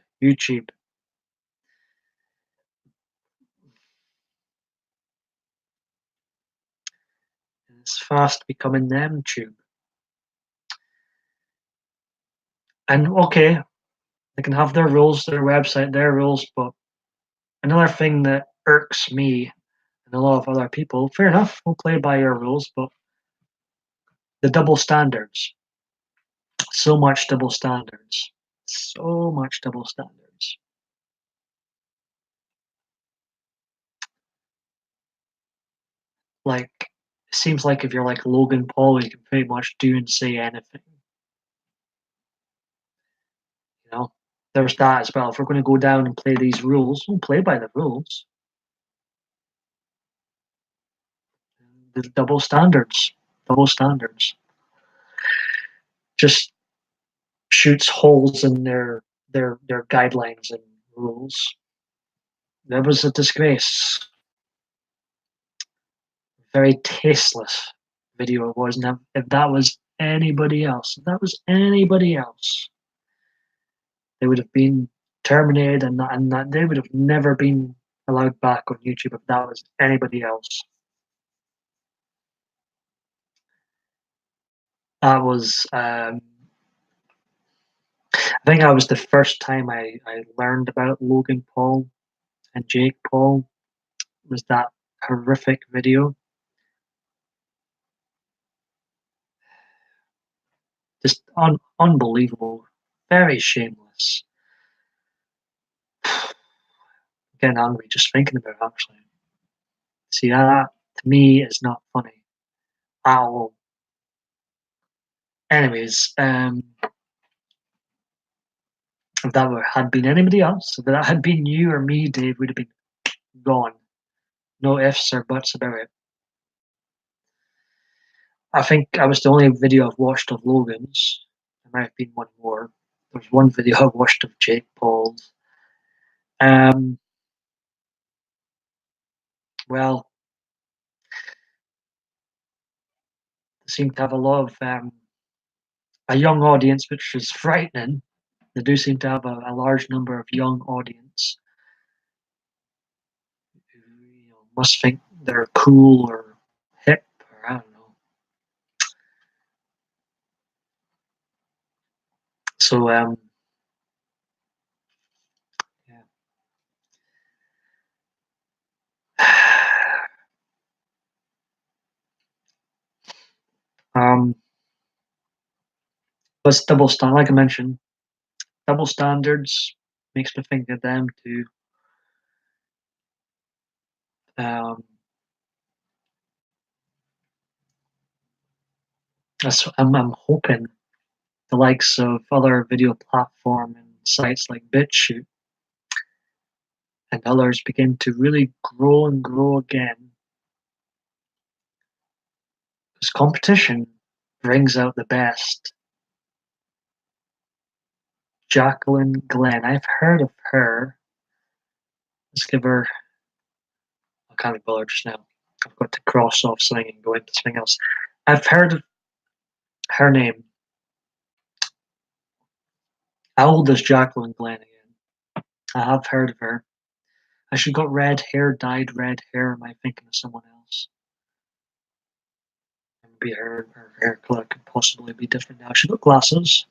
And it's fast becoming them tube. And okay, they can have their rules, their website, their rules, but another thing that irks me and a lot of other people, fair enough, we'll play by your rules, but the double standards. So much double standards. So much double standards. Like, it seems like if you're like Logan Paul, you can pretty much do and say anything. You know, there's that as well. If we're going to go down and play these rules, we'll play by the rules. The double standards. Double standards. Just shoots holes in their guidelines and rules. That was a disgrace. very tasteless video it was. And if that was anybody else, they would have been terminated, and they would have never been allowed back on YouTube if that was anybody else. That was, I think that was the first time I learned about Logan Paul and Jake Paul, was that horrific video. Just unbelievable, very shameless. Getting angry just thinking about it, actually. See, that to me is not funny at all. Anyways, if that had been anybody else, if that had been you or me, Dave, would have been gone. No ifs or buts about it. I think I was the only video I've watched of Logan's. There might have been one more. There's one video I watched of Jake Paul's. Well, they seem to have a lot of a young audience, which is frightening. They do seem to have a large number of young audience who must think they're cool or hip, or I don't know. So yeah. But double standard, like I mentioned, double standards makes me think of them too. Um, I'm hoping the likes of other video platform and sites like BitChute and others begin to really grow and grow again. Because competition brings out the best. Jacqueline Glenn, I've heard of her. Let's give her. I can't be bothered just now. I've got to cross off something and go into something else. I've heard of her name. How old is Jacqueline Glenn again? I have heard of her. Has she got red hair, dyed red hair? Am I thinking of someone else? Maybe her hair color could possibly be different now. She got glasses.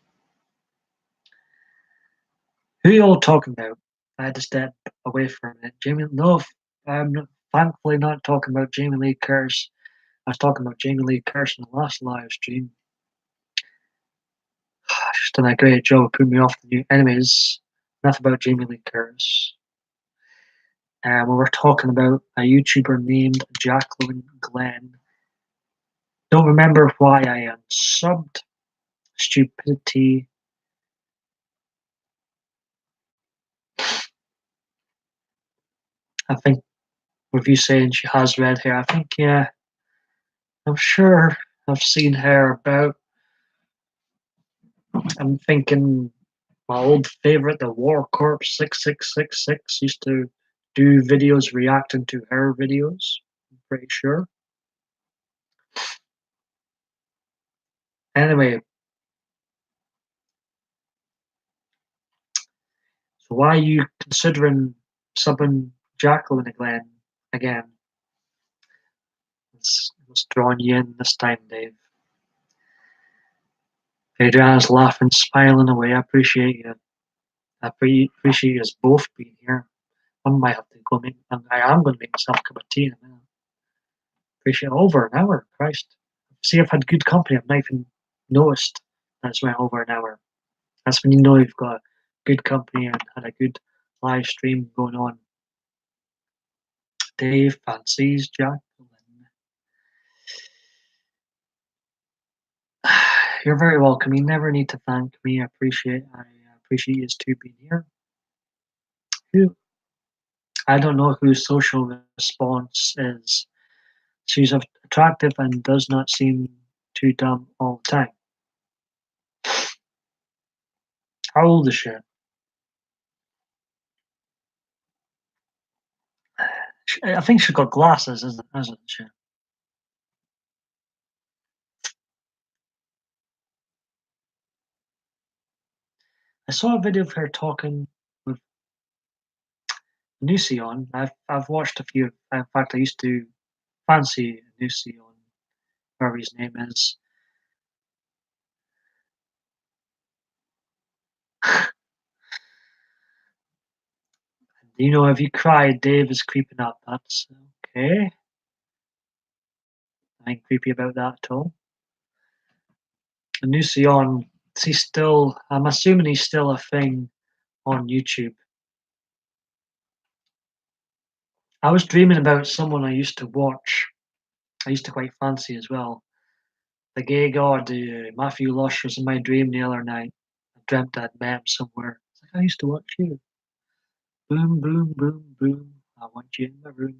Who are you all talking about? I had to step away from it. Jamie, no, I'm not, thankfully not talking about Jamie Lee Curtis. I was talking about Jamie Lee Curtis in the last live stream. She's done a great job of putting me off the new. Anyways, enough about Jamie Lee Curtis. We were talking about a YouTuber named Jacqueline Glenn. Don't remember why I unsubbed. Stupidity. I think with you saying she has red hair, I think, yeah, I'm sure I've seen her about. I'm thinking my old favorite, the War Corps 6666, used to do videos reacting to her videos. I'm pretty sure. Anyway, so why are you considering subbing Jacqueline again? It's drawing you in this time, Dave. Adriana's laughing, smiling away. I appreciate you. Appreciate you both being here. I might have to go make. I am going to make myself a cup of tea in a minute. Appreciate over an hour. Christ. See, I've had good company. I've not even noticed that it's went over an hour. That's when you know you've got good company and had a good live stream going on. Dave fancies Jacqueline. You're very welcome. You never need to thank me. I appreciate you two being here. Who I don't know whose social response is. She's attractive and does not seem too dumb all the time. How old is she? I think she's got glasses, isn't she? I saw a video of her talking with Nusion. I've watched a few. In fact, I used to fancy Nusion, whatever his name is. You know, if you cry, Dave is creeping up. That's okay. I ain't creepy about that at all. And Nusion, he's still. I'm assuming he's still a thing on YouTube. I was dreaming about someone I used to watch. I used to quite fancy as well. The gay god, Matthew Lush, was in my dream the other night. I dreamt I'd met him somewhere. It's like, I used to watch you. Boom, boom, boom, boom. I want you in my room.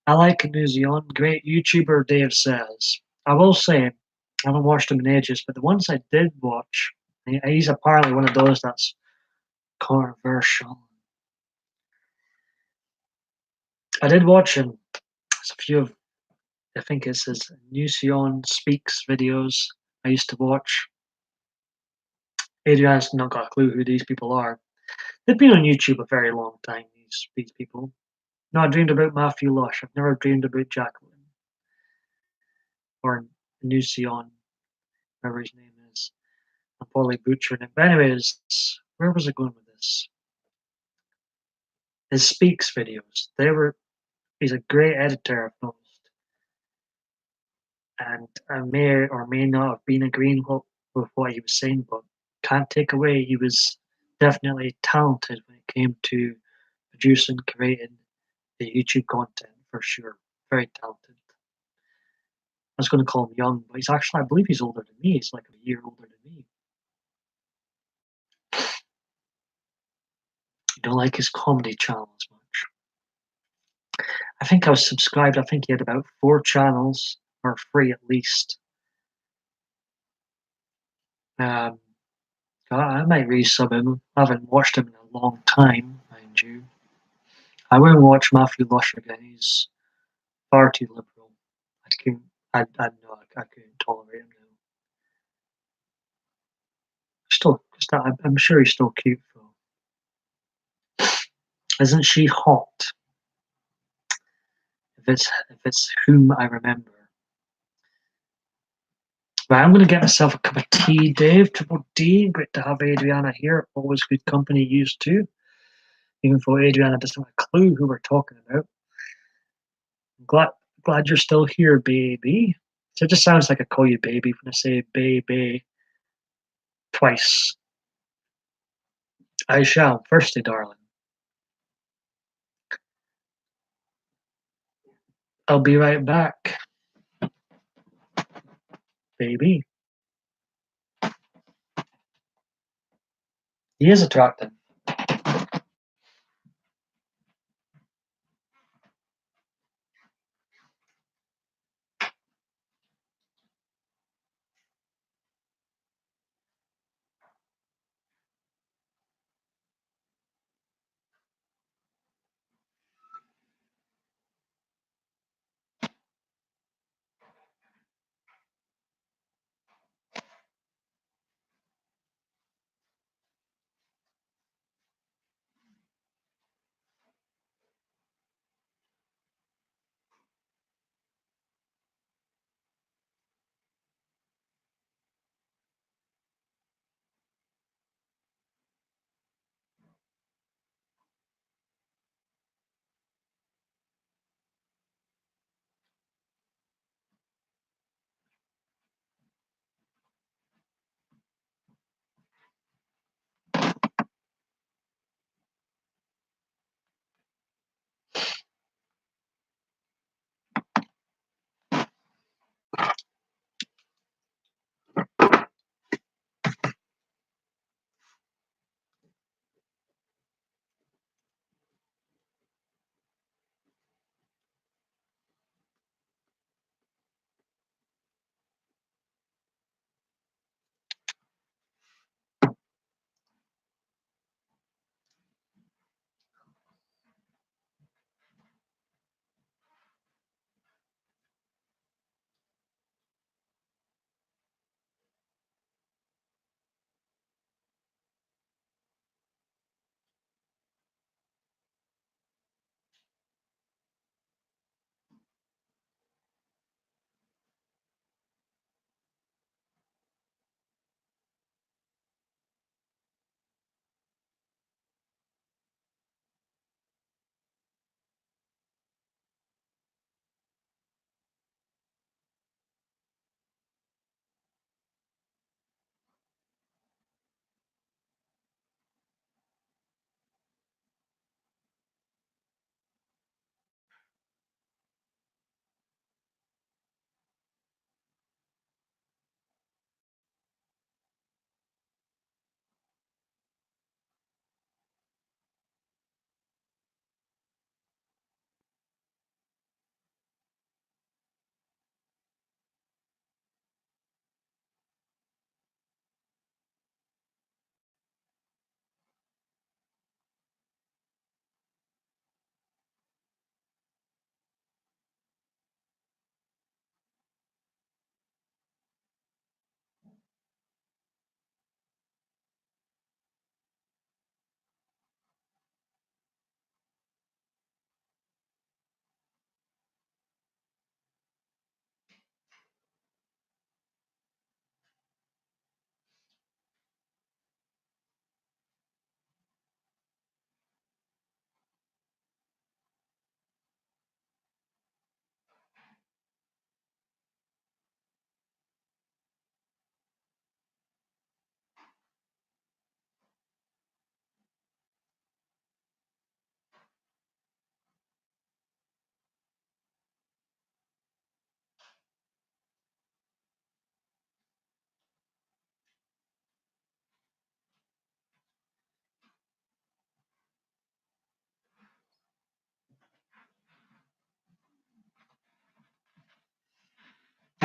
I like Nusion. Great YouTuber, Dave says. I will say, I haven't watched him in ages, but the ones I did watch, he's apparently one of those that's controversial. I did watch him. It's a few of, I think it's his Nusion Speaks videos I used to watch. Adrian's not got a clue who these people are. They've been on YouTube a very long time, these people. No, I dreamed about Matthew Lush. I've never dreamed about Jacqueline or Nusion, whatever his name is. I'm probably butchering it. But anyways, where was I going with this? His Speaks videos. He's a great editor, I've noticed. And I may or may not have been agreeing with what he was saying, but can't take away he was definitely talented when it came to producing, creating the YouTube content for sure. Very talented. I was going to call him young, but he's actually, I believe he's older than me. He's like a year older than me. I don't like his comedy channel as much. I think I was subscribed. I think he had about 4 channels, or 3 at least. Um, I might resub him. I haven't watched him in a long time, mind you. I won't watch Matthew Lush again. He's far too liberal. I couldn't. I know I couldn't tolerate him now. I'm sure he's still cute though. Isn't she hot? If it's whom I remember. Right, I'm going to get myself a cup of tea, Dave. Triple D. Great to have Adriana here. Always good company, used to. Even though Adriana doesn't have a clue who we're talking about. I'm glad you're still here, baby. So it just sounds like I call you baby when I say baby twice. I shall. Firstly, darling, I'll be right back, baby. He is attractive.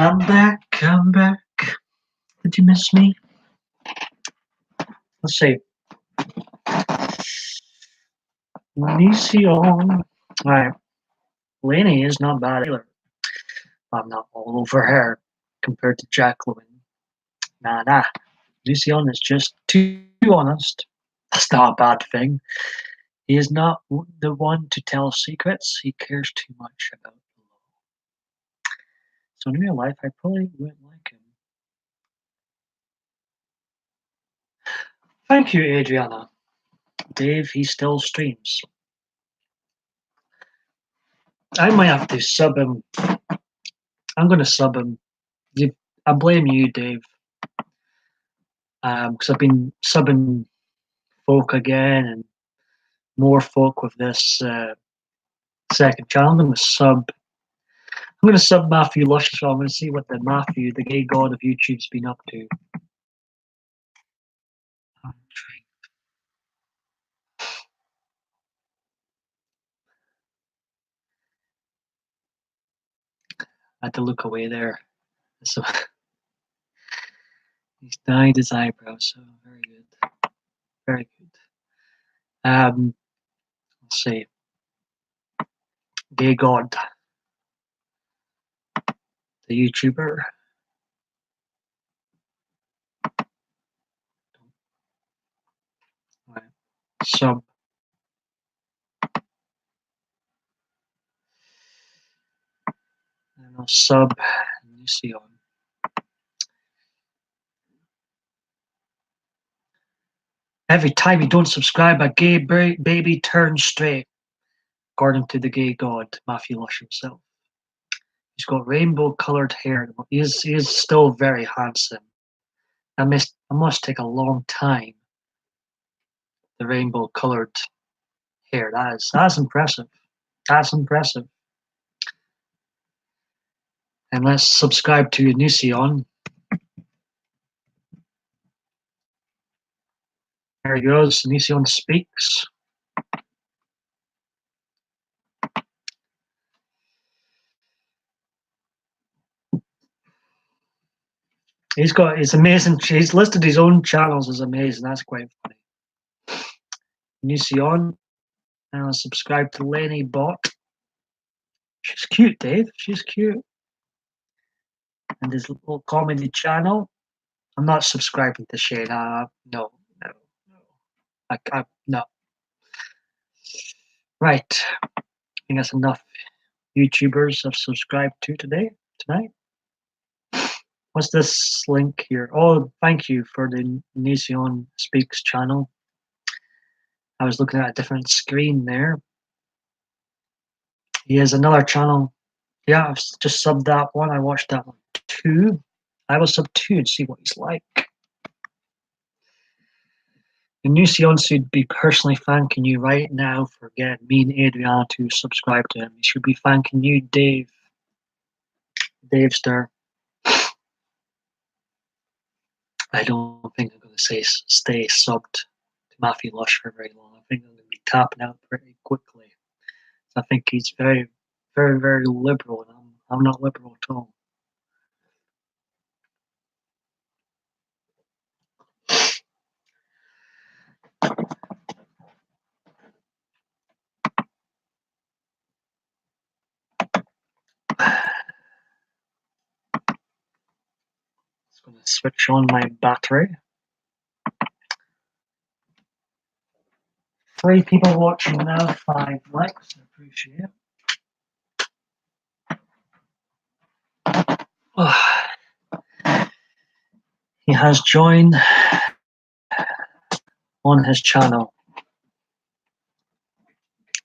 I'm back. I'm back. Did you miss me? Let's see. Mission. Alright. Lainey is not bad either. I'm not all over her compared to Jacqueline. Nah. Lucian is just too honest. That's not a bad thing. He is not the one to tell secrets. He cares too much about the law. So in real life, I probably wouldn't like him. Thank you, Adriana. Dave, he still streams. I might have to sub him. I'm going to sub him. I blame you, Dave. Because I've been subbing folk again and more folk with this second channel. I'm going to sub Matthew Lush, so I'm going to see what the Matthew, the gay god of YouTube's been up to. I had to look away there. So he's dyed his eyebrows, so very good. Very good. Let's see. Gay God. The YouTuber. Right. Sub. And I'll sub Lucian. Every time you don't subscribe, a gay baby turns straight, according to the gay god, Matthew Lush himself. He's got rainbow-coloured hair. He is still very handsome. I must take a long time. The rainbow-coloured hair. That's impressive. That's impressive. And let's subscribe to Lucian. There he goes. Lucian speaks. It's amazing. He's listed his own channels as amazing. That's quite funny. Lucian. And I'll subscribe to Lenny Bot. She's cute, Dave. She's cute. And his little comedy channel. I'm not subscribing to Shane. No. No. Right. I think that's enough YouTubers I've subscribed to tonight. What's this link here? Oh, thank you for the Lucian Speaks channel. I was looking at a different screen there. He has another channel. Yeah, I've just subbed that one. I watched that one too. I will sub 2 and see what he's like. And Lucian should be personally thanking you right now for getting me and Adriana to subscribe to him. He should be thanking you, Dave. Davester. I don't think I'm going to stay subbed to Matthew Lush for very long. I think I'm going to be tapping out pretty quickly. I think he's very, very, very liberal, and I'm not liberal at all. Just going to switch on my battery. 3 people watching now, 5 likes. I appreciate it. He has joined on his channel.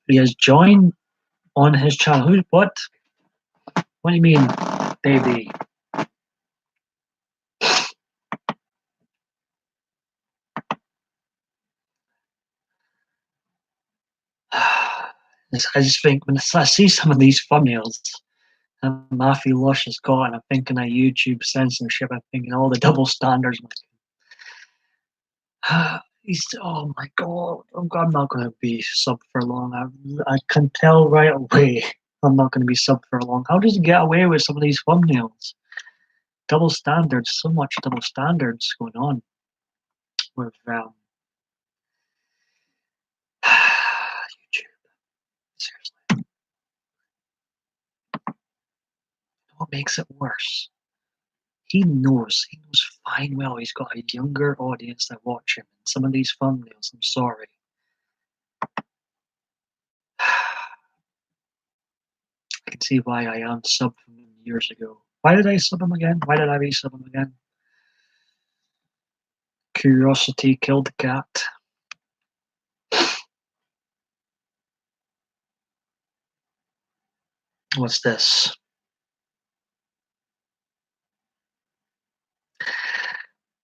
He has joined on his channel. What? What do you mean, baby? I just think when I see some of these thumbnails that Matthew Lush has got, and I'm thinking of YouTube censorship, I'm thinking all the double standards. Oh my god, I'm not going to be sub for long. I can tell right away I'm not going to be sub for long. How does he get away with some of these thumbnails? Double standards, so much double standards going on with YouTube. Seriously. What makes it worse? He knows fine well he's got a younger audience that watch him. And some of these thumbnails, I'm sorry. I can see why I unsubbed him years ago. Why did I sub him again? Why did I resub him again? Curiosity killed the cat. What's this?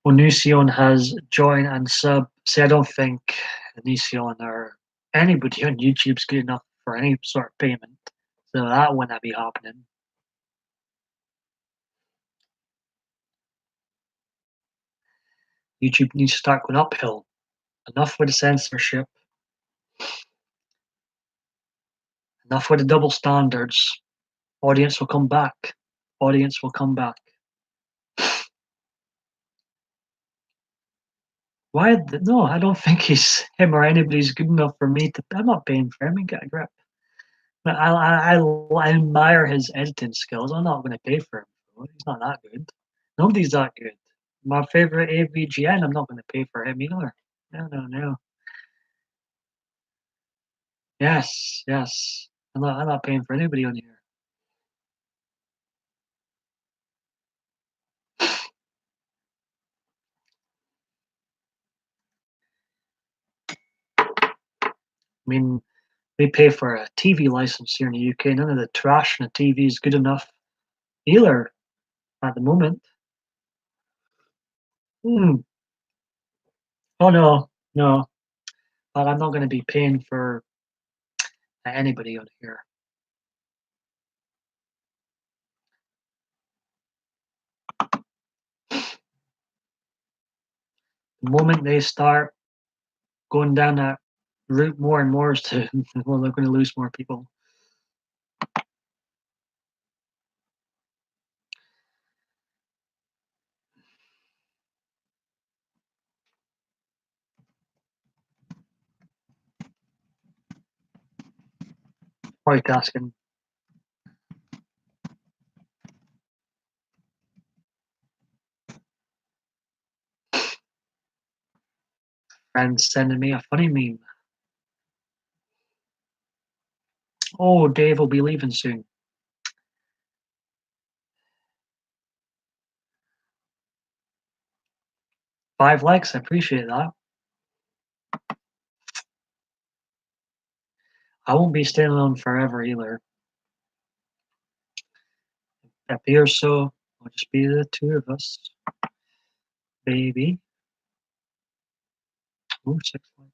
Onision has joined and sub. See, I don't think Onision or anybody on YouTube's good enough for any sort of payment. So that wouldn't be happening. YouTube needs to start going uphill. Enough with the censorship. Enough with the double standards. Audience will come back. Audience will come back. Why? No, I don't think him or anybody's good enough for me to. I'm not paying for him. He get a grip. I admire his editing skills. I'm not going to pay for him. He's not that good. Nobody's that good. My favorite AVGN, I'm not going to pay for him either. No. Yes. I'm not paying for anybody on here. I mean, we pay for a TV license here in the UK. None of the trash in the TV is good enough either at the moment. Hmm. Oh no. But I'm not going to be paying for anybody on here. The moment they start going down that route more and more, to well, they're going to lose more people. Multitasking. Friends sending me a funny meme. Oh, Dave will be leaving soon. 5 likes, I appreciate that. I won't be staying on forever either. It appears so. I'll just be the two of us. Baby. Ooh, 6 likes.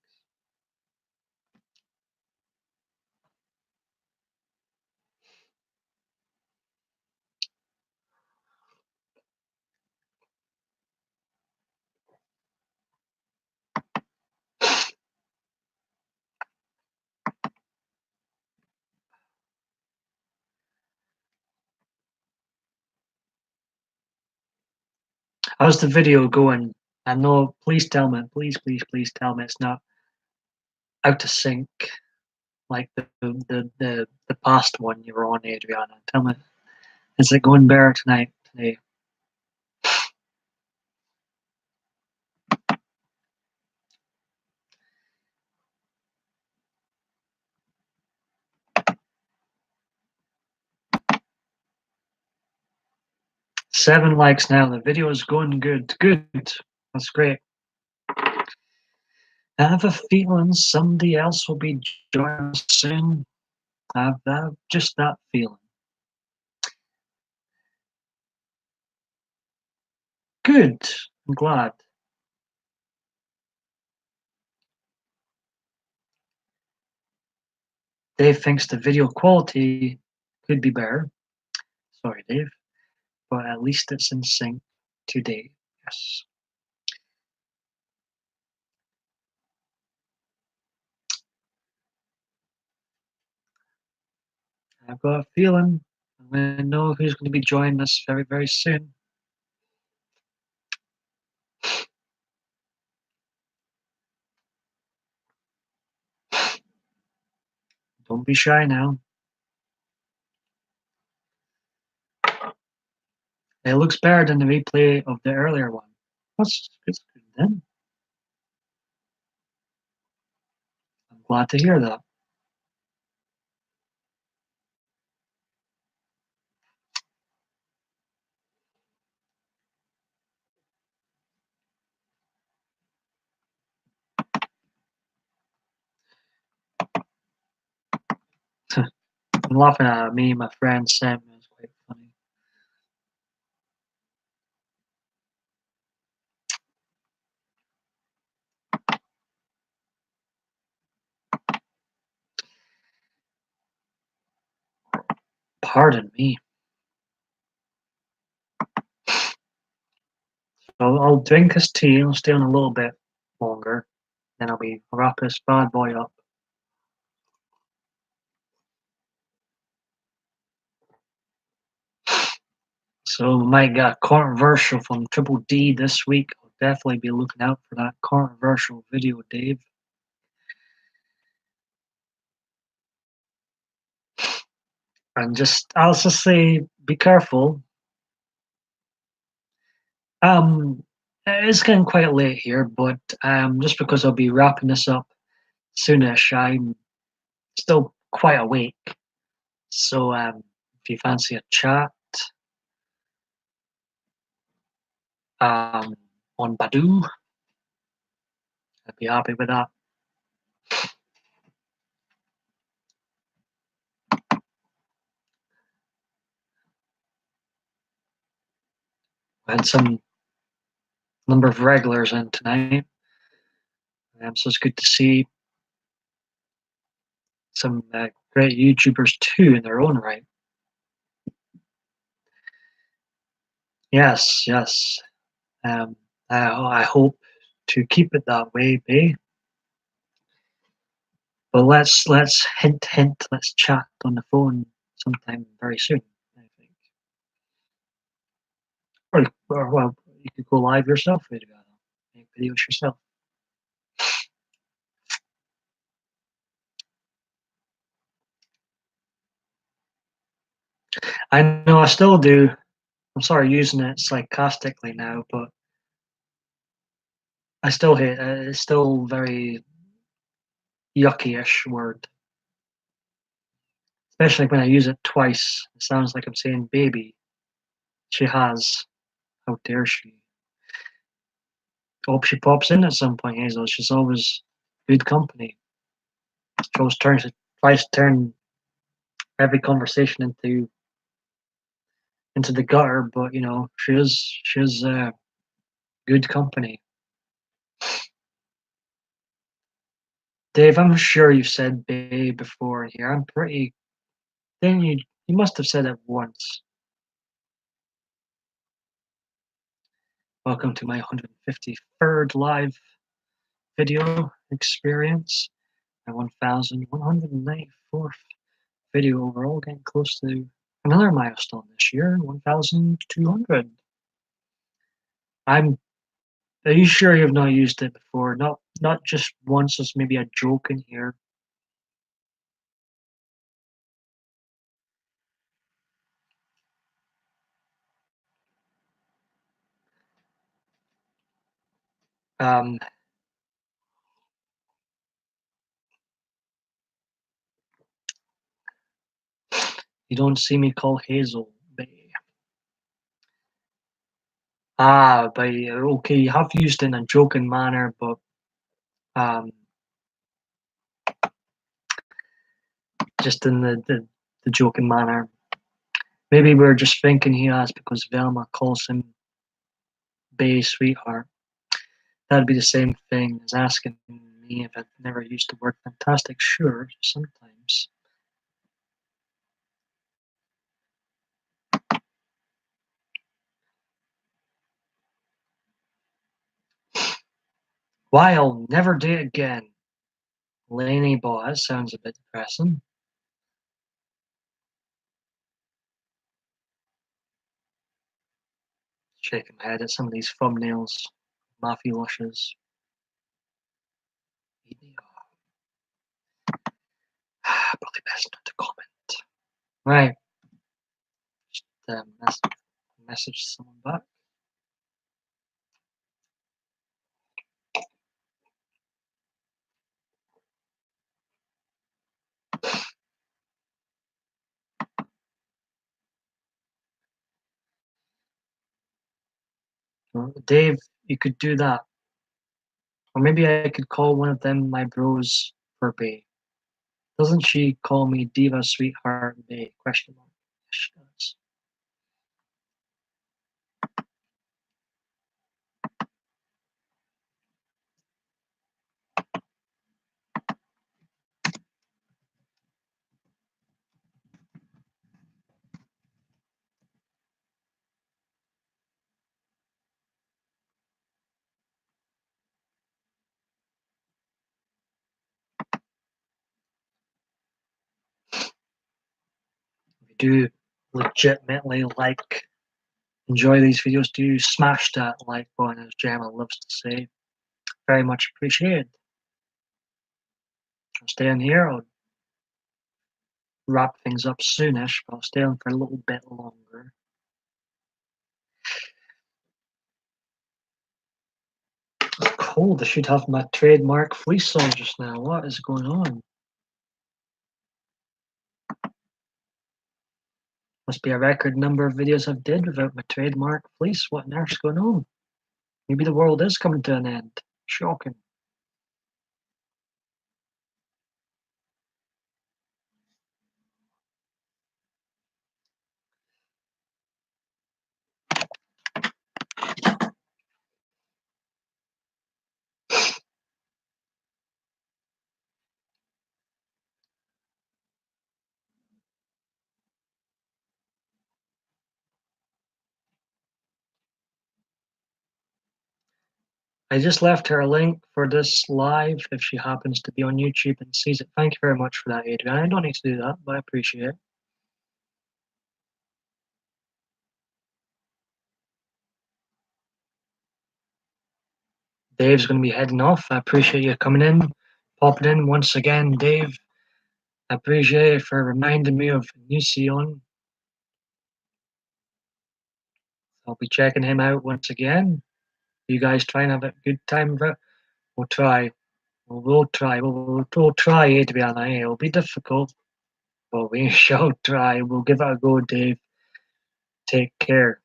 How's the video going? I know, please tell me, please tell me it's not out of sync like the past one you were on, Adriana. Tell me, is it going better today? 7 likes now. The video is going good. Good. That's great. I have a feeling somebody else will be joining us soon. I have just that feeling. Good. I'm glad. Dave thinks the video quality could be better. Sorry, Dave. But at least it's in sync today. Yes. I've got a feeling I'm going to know who's going to be joining us very, very soon. Don't be shy now. It looks better than the replay of the earlier one. That's good then. I'm glad to hear that. I'm laughing at me, my friend Sam. It was quite funny. Pardon me. I'll drink this tea. I'll stay on a little bit longer. Then I'll wrap this bad boy up. So we might get a controversial from Triple D this week. I'll definitely be looking out for that controversial video, Dave. And I'll just say, be careful. It's getting quite late here, but just because I'll be wrapping this up soonish, I'm still quite awake. So if you fancy a chat on Badoo, I'd be happy with that. We had some number of regulars in tonight, so it's good to see some great YouTubers too in their own right. Yes, yes. I hope to keep it that way, Bay. But let's hint, let's chat on the phone sometime very soon, I think. Or well, you could go live yourself, make videos yourself. I know I still do. I'm sorry using it sarcastically now, but I still hate it. It's still very yucky-ish word. Especially when I use it twice. It sounds like I'm saying baby. She has. How dare she? Hope she pops in at some point, Hazel. She's always good company. She always tries to turn every conversation into the gutter, but you know, she is good company. Dave, I'm sure you've said babe before here. I'm pretty then you must have said it once. Welcome to my 153rd live video experience. My 1194th video overall, getting close to another milestone this year, 1200. Are you sure you've not used it before? Not just once as maybe a joke in here. Um, you don't see me call Hazel Bay. But okay, you have used it in a joking manner, but um, just in the joking manner. Maybe we're just thinking he has because Velma calls him Bay sweetheart. That'd be the same thing as asking me if I've never used the word fantastic. Sure, sometimes. Why I'll never date again. Laney boy, that sounds a bit depressing. Shaking my head at some of these thumbnails. Matthew Lushes. Probably best not to comment. Right. Just message someone back. Dave, you could do that. Or maybe I could call one of them my bros for pay. Doesn't she call me diva sweetheart Bay? Question mark. Yes, she does. If you do legitimately enjoy these videos, do smash that like button, as Gemma loves to say. Very much appreciated. I'll stay on here. I'll wrap things up soonish, but I'll stay on for a little bit longer. It's cold. I should have my trademark fleece on just now. What is going on? Must be a record number of videos I've did without my trademark fleece. What on earth's going on? Maybe the world is coming to an end. Shocking. I just left her a link for this live if she happens to be on YouTube and sees it. Thank you very much for that, Adrian. I don't need to do that, but I appreciate it. Dave's going to be heading off. I appreciate you coming in, popping in once again, Dave. I appreciate it for reminding me of Nusion. I'll be checking him out once again. You guys try and have a good time. We'll try. We'll try. We'll try, Adrian. It'll be difficult, but we shall try. We'll give it a go, Dave. Take care.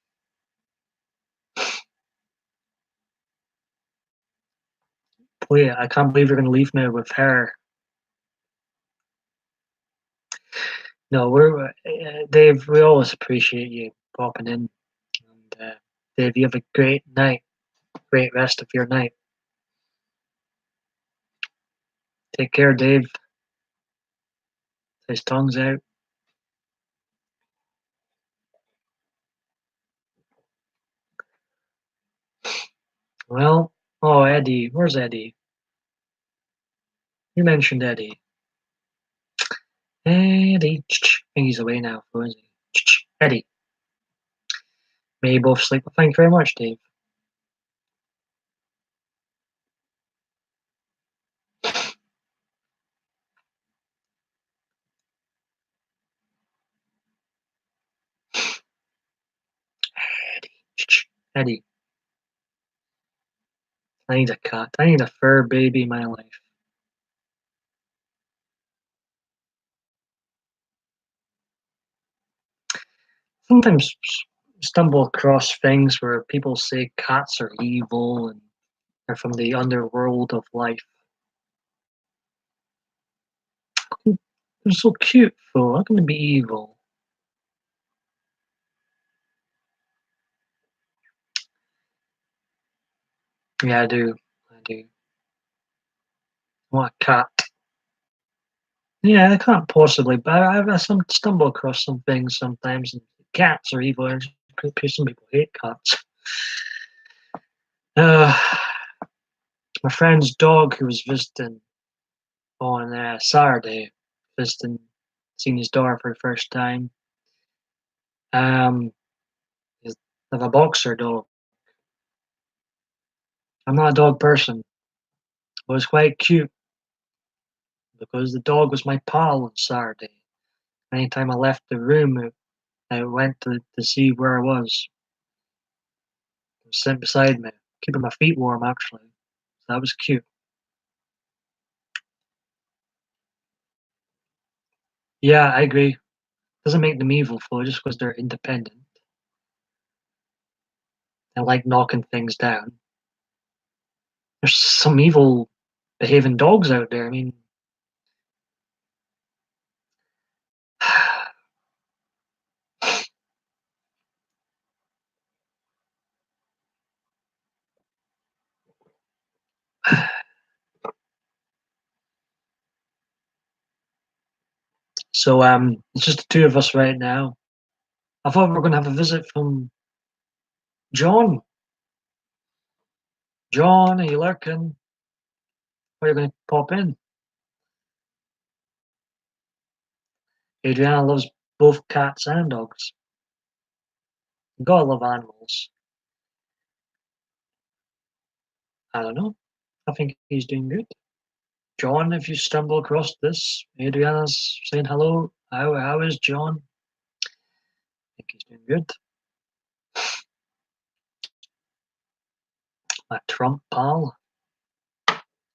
Wait, I can't believe you're going to leave me with her. No, Dave. We always appreciate you popping in, and Dave, you have a great night, great rest of your night. Take care, Dave. His tongue's out. Well, oh Eddie, where's Eddie? You mentioned Eddie. Eddie, I think he's away now, isn't he? Eddie. May you both sleep. Thank you very much, Dave. Eddie. I need a cat. I need a fur baby in my life. Sometimes stumble across things where people say cats are evil and they're from the underworld of life. They're so cute, though. How can they be evil? Yeah, I do. I do. What a cat. Yeah, I can't possibly, but I stumble across some things sometimes, and cats are evil. And some people hate cats. Uh, my friend's dog who was visiting on Saturday, visiting, seeing his daughter for the first time. Um, is of a boxer dog. I'm not a dog person, but it's quite cute. because the dog was my pal on Saturday. Anytime I left the room, I went to see where I was. He was sitting beside me, keeping my feet warm, actually. So that was cute. Yeah, I agree. Doesn't make them evil, though, just because they're independent and like knocking things down. There's some evil behaving dogs out there. I mean, so it's just the two of us right now. I thought we were going to have a visit from John. John, are you lurking? Or are you going to pop in? Adriana loves both cats and dogs. You gotta love animals. I don't know. I think he's doing good. John, if you stumble across this, Adriana's saying hello. How is John? I think he's doing good. My Trump pal.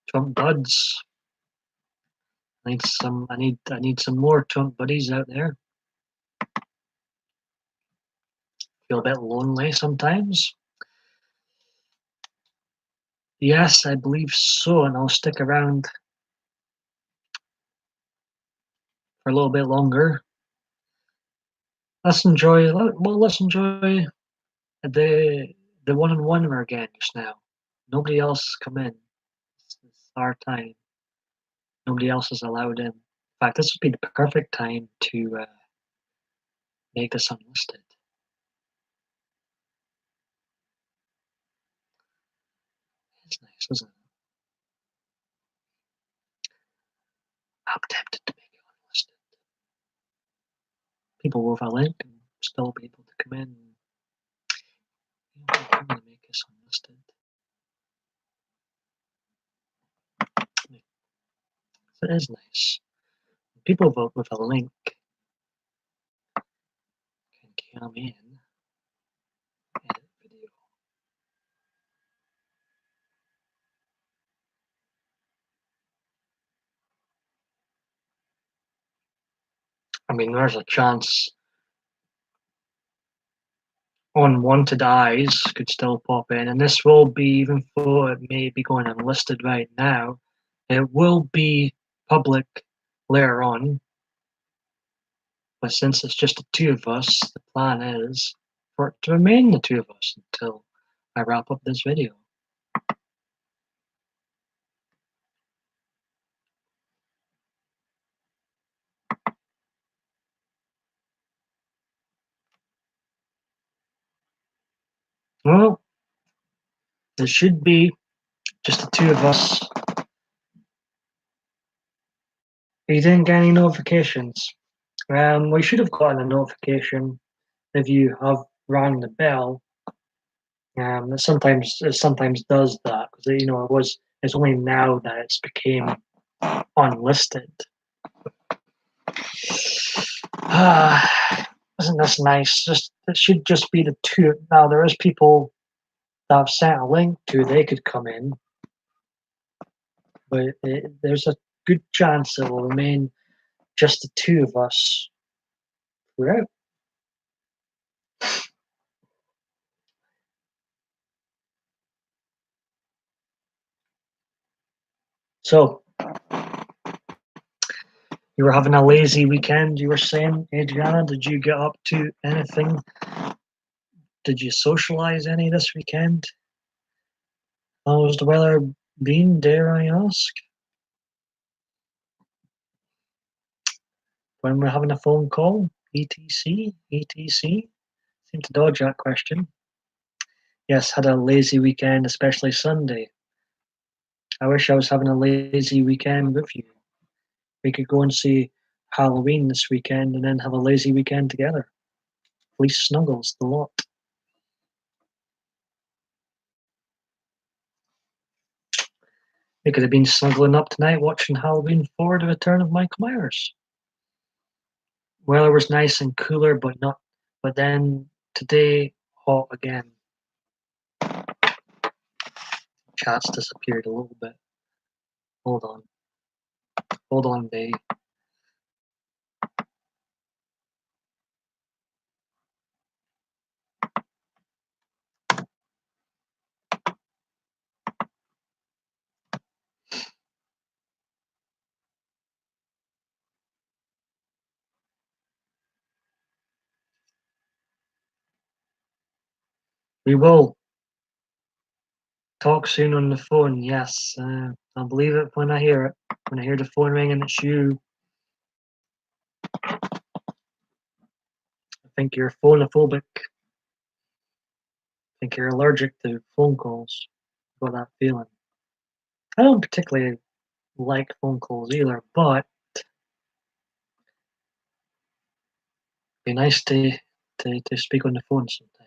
Trump buds. I need some more Trump buddies out there. Feel a bit lonely sometimes. Yes, I believe so, and I'll stick around for a little bit longer. Let's enjoy the one-on-one we're getting just now. Nobody else come in. It's our time. Nobody else is allowed in. In fact, this would be the perfect time to make this unlisted. It's nice, isn't it? I'm tempted to make it unlisted. People with a link and still be able to come in. I'm going to make this unlisted. It is nice. People vote with a link can come in, edit video. I mean, there's a chance unwanted eyes could still pop in, and this will be, even though it may be going unlisted right now, it will be public later on. But since it's just the two of us, the plan is for it to remain the two of us until I wrap up this video. Well, it should be just the two of us. You didn't get any notifications. We should have gotten a notification if you have rang the bell. It sometimes does that because it's only now that it's became unlisted. Isn't this nice? It should just be the two. Now there is people that I've sent a link to. They could come in, but there's a good chance it will remain just the two of us throughout. So you were having a lazy weekend. You were saying, Adriana, did you get up to anything? Did you socialize any this weekend? How's the weather been, dare I ask? When we're having a phone call? ETC? ETC? Seem to dodge that question. Yes, had a lazy weekend, especially Sunday. I wish I was having a lazy weekend with you. We could go and see Halloween this weekend and then have a lazy weekend together. Police snuggles, the lot. You could have been snuggling up tonight watching Halloween 4: The Return of Michael Myers. Weather was nice and cooler, but not. But then today, hot again. Chat's disappeared a little bit. Hold on, babe. We will talk soon on the phone. Yes, I'll believe it when I hear it. When I hear the phone ring and it's you, I think you're phonophobic. I think you're allergic to phone calls. Got that feeling. I don't particularly like phone calls either, but it'd be nice to speak on the phone sometime.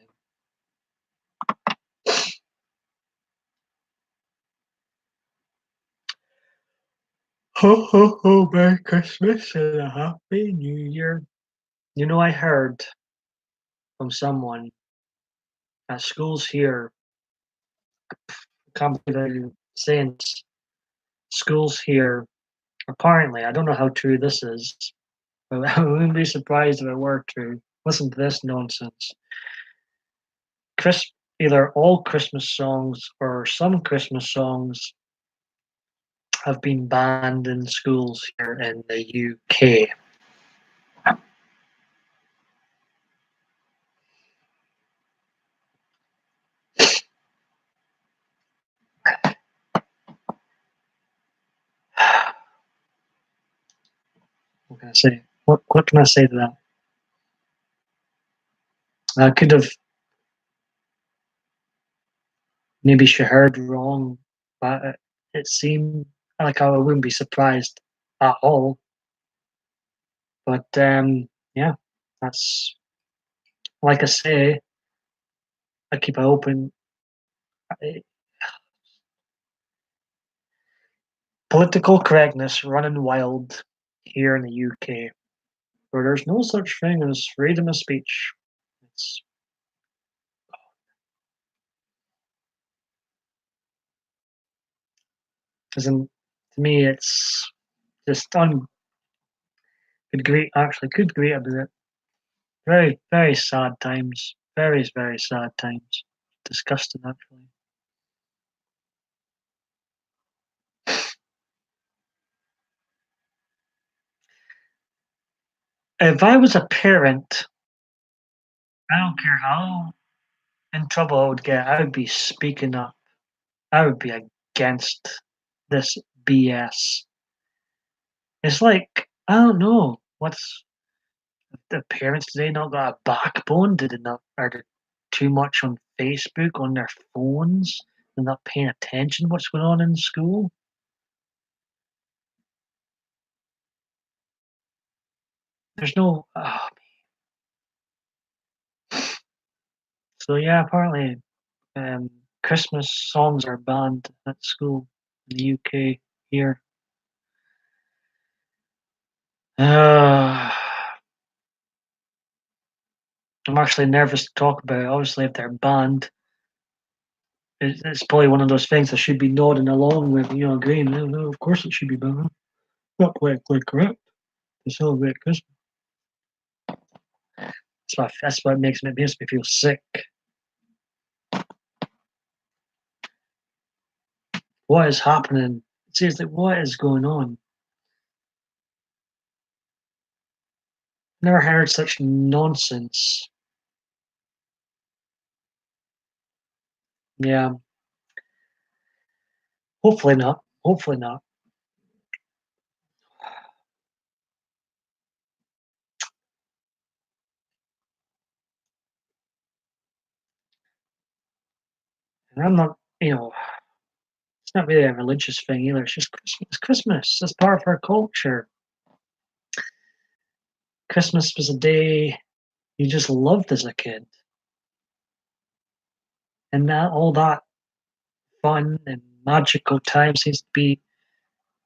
Ho ho ho! Merry Christmas and a Happy New Year. You know, I heard from someone at schools here. I can't believe I'm saying this. Schools here, apparently, I don't know how true this is, but I wouldn't be surprised if it were true. Listen to this nonsense. Chris, either all Christmas songs or some Christmas songs have been banned in schools here in the UK. What can I say? What can I say to that? I could have maybe she heard wrong, but it seemed like I wouldn't be surprised at all. But yeah, that's like I say. I keep it open. Political correctness running wild here in the UK, where there's no such thing as freedom of speech. It's isn't to me. It's just could great actually could great about it. Very very sad times. Very very sad times. Disgusting actually. If I was a parent, I don't care how in trouble I would get. I would be speaking up. I would be against this BS. It's like I don't know what's the parents today not got a backbone? Did they not are they too much on Facebook on their phones? They're not paying attention to what's going on in school. There's no so yeah, apparently Christmas songs are banned at school in the UK here. Uh, I'm actually nervous to talk about it. Obviously, if they're banned, it's probably one of those things I should be nodding along with, agreeing. No, no, of course it should be banned. Not politically correct to celebrate Christmas. That's what makes me feel sick. What is happening? Seriously, what is going on? Never heard such nonsense. Yeah, hopefully not. Hopefully not. And I'm not, it's not really a religious thing either. It's just Christmas. It's Christmas. It's part of our culture. Christmas was a day you just loved as a kid. And that all that fun and magical time seems to be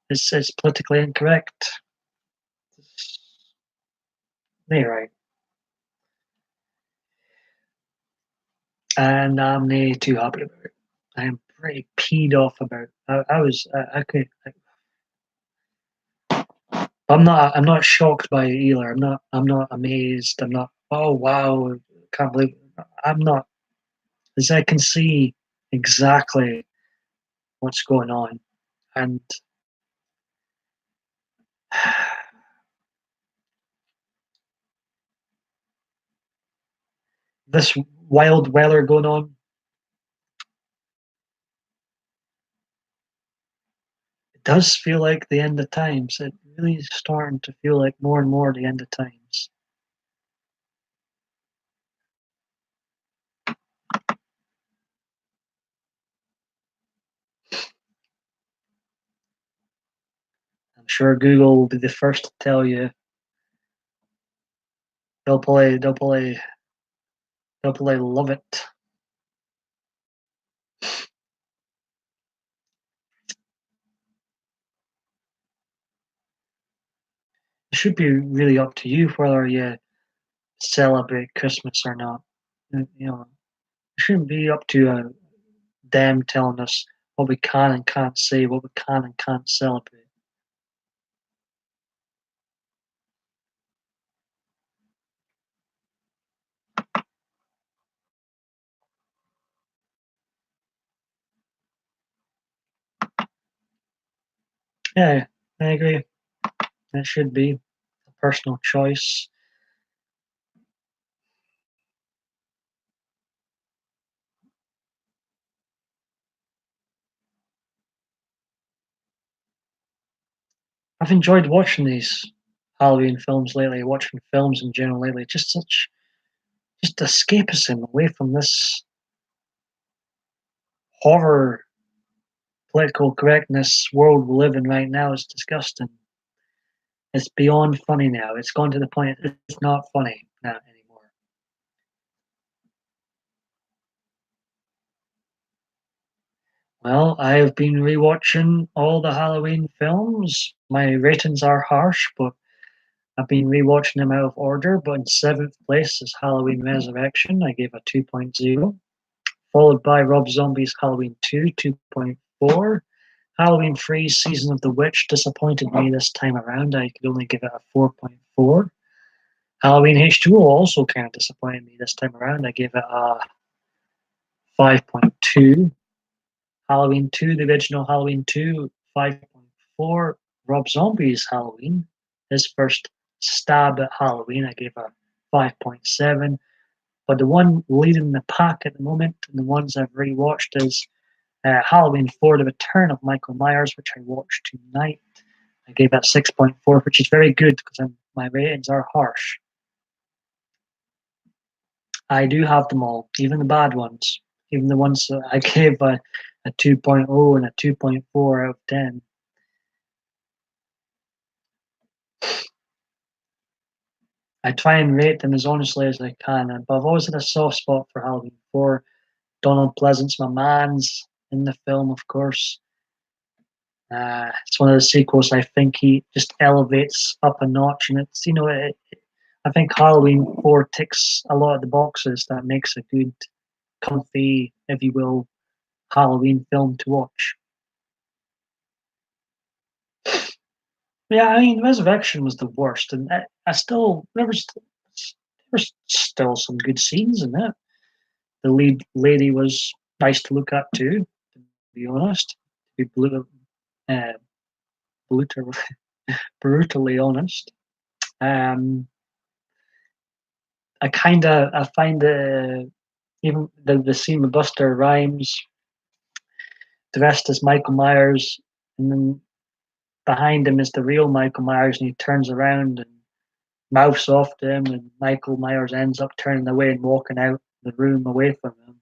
is politically incorrect. You're right. And I'm not too happy about it. I am pretty peed off about it. I was I could I'm not shocked by it either. I'm not amazed. I'm not oh wow, can't believe it. I'm not as I can see exactly what's going on. And this wild weather going on, it does feel like the end of times. It really is starting to feel like more and more the end of times. I'm sure Google will be the first to tell you. They'll probably love it. It should be really up to you whether you celebrate Christmas or not. You know, it shouldn't be up to them telling us what we can and can't say, what we can and can't celebrate. Yeah, I agree. It should be a personal choice. I've enjoyed watching these Halloween films lately, watching films in general lately. Just escapism away from this horror political correctness world we live in right now is disgusting. It's beyond funny now. It's gone to the point it's not funny now anymore. Well, I have been rewatching all the Halloween films. My ratings are harsh, but I've been rewatching them out of order. But in seventh place is Halloween Resurrection. I gave a 2.0, followed by Rob Zombie's Halloween 2, 2.4. Halloween 3 Season of the Witch disappointed me this time around. I could only give it a 4.4. Halloween H2O also kind of disappointed me this time around. I gave it a 5.2. Halloween 2, the original Halloween 2, 5.4. Rob Zombie's Halloween, his first stab at Halloween, I gave a 5.7. But the one leading the pack at the moment, and the ones I've rewatched, is Halloween 4, The Return of Michael Myers, which I watched tonight. I gave that 6.4, which is very good because my ratings are harsh. I do have them all, even the bad ones, even the ones that I gave a 2.0 and a 2.4 out of 10. I try and rate them as honestly as I can, but I've always had a soft spot for Halloween 4. Donald Pleasant's my man's in the film, of course. It's one of the sequels I think he just elevates up a notch, and it's I think Halloween 4 ticks a lot of the boxes that makes a good, comfy, if you will, Halloween film to watch. Yeah, I mean, Resurrection was the worst, and I still there was still some good scenes in it. The lead lady was nice to look at too, to be honest. To be uh, brutal, brutally honest. Um, I find even the scene with Buster Rhymes dressed as Michael Myers, and then behind him is the real Michael Myers, and he turns around and mouths off to him, and Michael Myers ends up turning away and walking out the room away from him.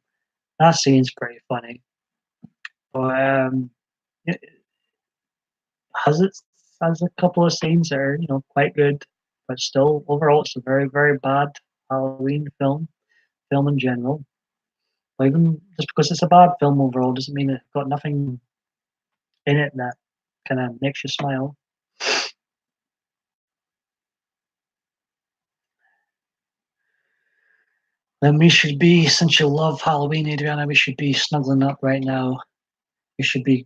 That scene's pretty funny. But it it has a couple of scenes that are quite good, but still overall it's a very very bad Halloween film in general. But even just because it's a bad film overall doesn't mean it's got nothing in it that kind of makes you smile. Then we should be, since you love Halloween, Adriana, we should be snuggling up right now. We should be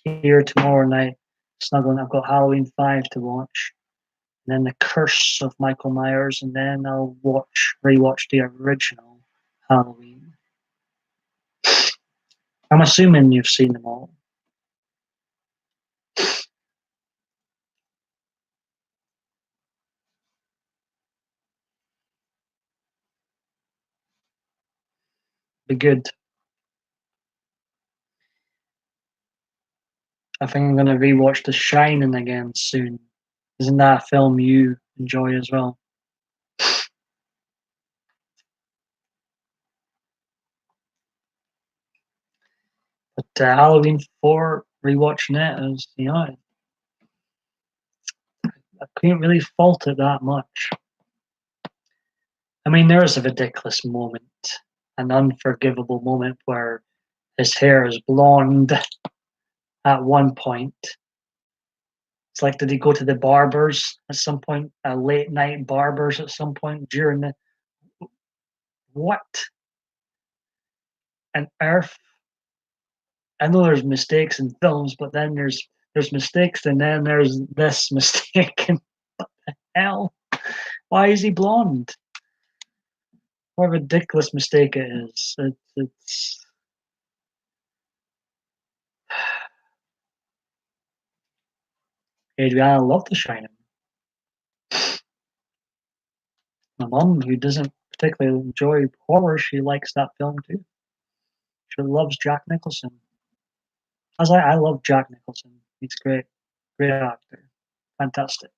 here tomorrow night, snuggling. I've got Halloween 5 to watch, and then The Curse of Michael Myers, and then I'll rewatch the original Halloween. I'm assuming you've seen them all. Be good. I think I'm going to rewatch The Shining again soon. Isn't that a film you enjoy as well? But Halloween 4, rewatching it, is, I couldn't really fault it that much. I mean, there is a ridiculous moment, an unforgivable moment where his hair is blonde at one point. It's like, did he go to the barbers at some point, late night barbers at some point during the what on earth? I know there's mistakes in films, but then there's mistakes, and then there's this mistake. And what the hell? Why is he blonde? What a ridiculous mistake it is. It's Adriana loved The Shining. My mom, who doesn't particularly enjoy horror, she likes that film too. She loves Jack Nicholson. I love Jack Nicholson. He's great, great actor, fantastic.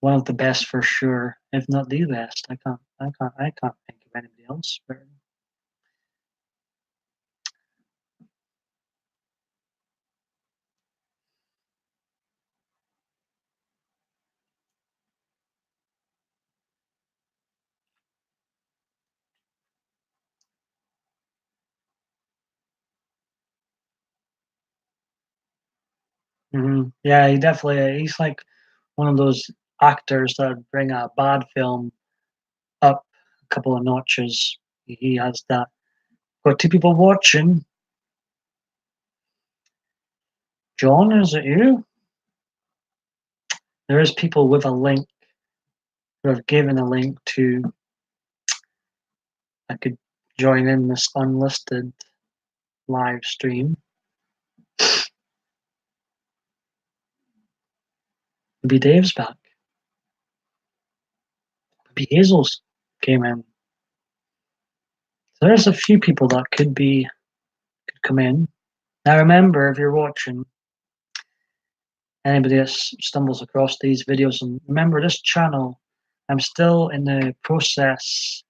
One of the best for sure, if not the best. I can't think of anybody else. Yeah, he's like one of those actors that would bring a bad film up a couple of notches. He has that. Got two people watching. John, is it you? There is people with a link who have given a link to. I could join in this unlisted live stream. Maybe Dave's back. Maybe Hazel's came in. So there's a few people that could come in. Now remember, if you're watching, anybody that stumbles across these videos, and remember this channel, I'm still in the process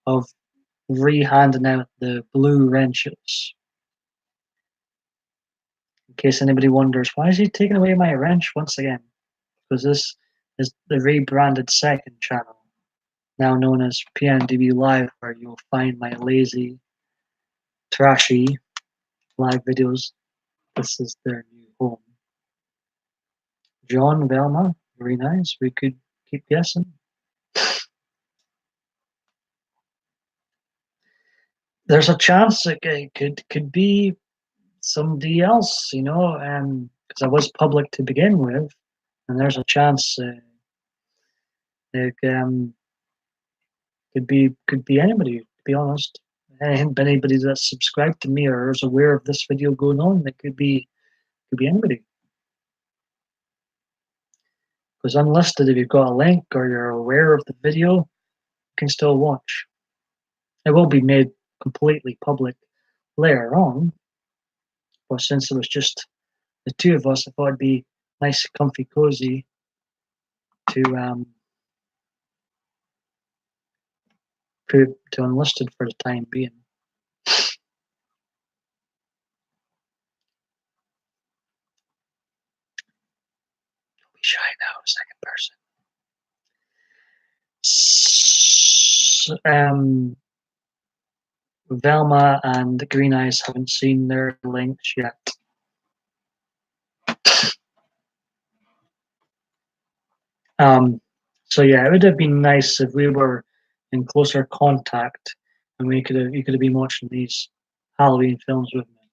of re-handing out the blue wrenches. In case anybody wonders, why is he taking away my wrench once again? Because this is the rebranded second channel, now known as PMDB Live, where you'll find my lazy, trashy live videos. This is their new home. John Velma, very nice. We could keep guessing. There's a chance it could be somebody else, because I was public to begin with, and there's a chance it could be anybody. To be honest, anybody that's subscribed to me or is aware of this video going on, it could be anybody. Because unlisted, if you've got a link or you're aware of the video, you can still watch. It will be made completely public later on, but since it was just the two of us, I thought it'd be nice, comfy, cozy to put it to unlisted for the time being. Don't be shy now, second person. Velma and Green Eyes haven't seen their links yet. Um, so yeah, it would have been nice if we were in closer contact and you could have been watching these Halloween films with me,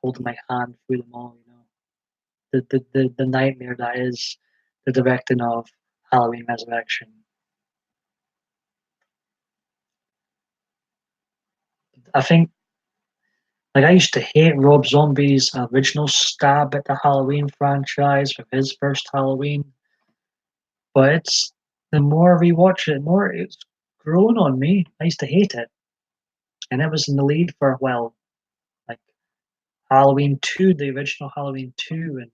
holding my hand through them all, you know. The nightmare that is the directing of Halloween Resurrection. I think like I used to hate Rob Zombie's original stab at the Halloween franchise with his first Halloween, but it's the more I rewatch it, the more it's grown on me. I used to hate it, and it was in the lead for a while. Like Halloween 2, the original Halloween 2, and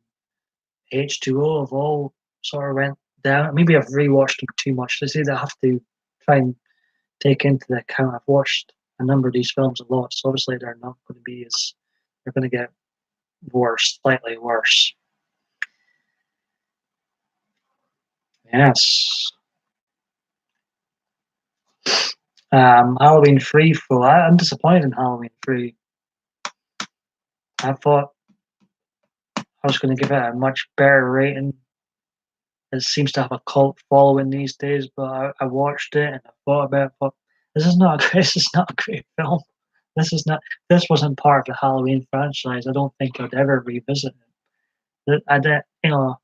H2O have all sort of went down. Maybe I've rewatched them too much. They say that I have to try and take into the account I've watched a number of these films a lot, so obviously they're not going to be as they're going to get worse, slightly worse. Yes. Halloween 3 full. I'm disappointed in Halloween 3. I thought I was going to give it a much better rating. It seems to have a cult following these days, but I watched it and I thought about it. Thought, this is not a great, this is not a great film. This is not. This wasn't part of the Halloween franchise. I don't think I'd ever revisit it. I did, you know,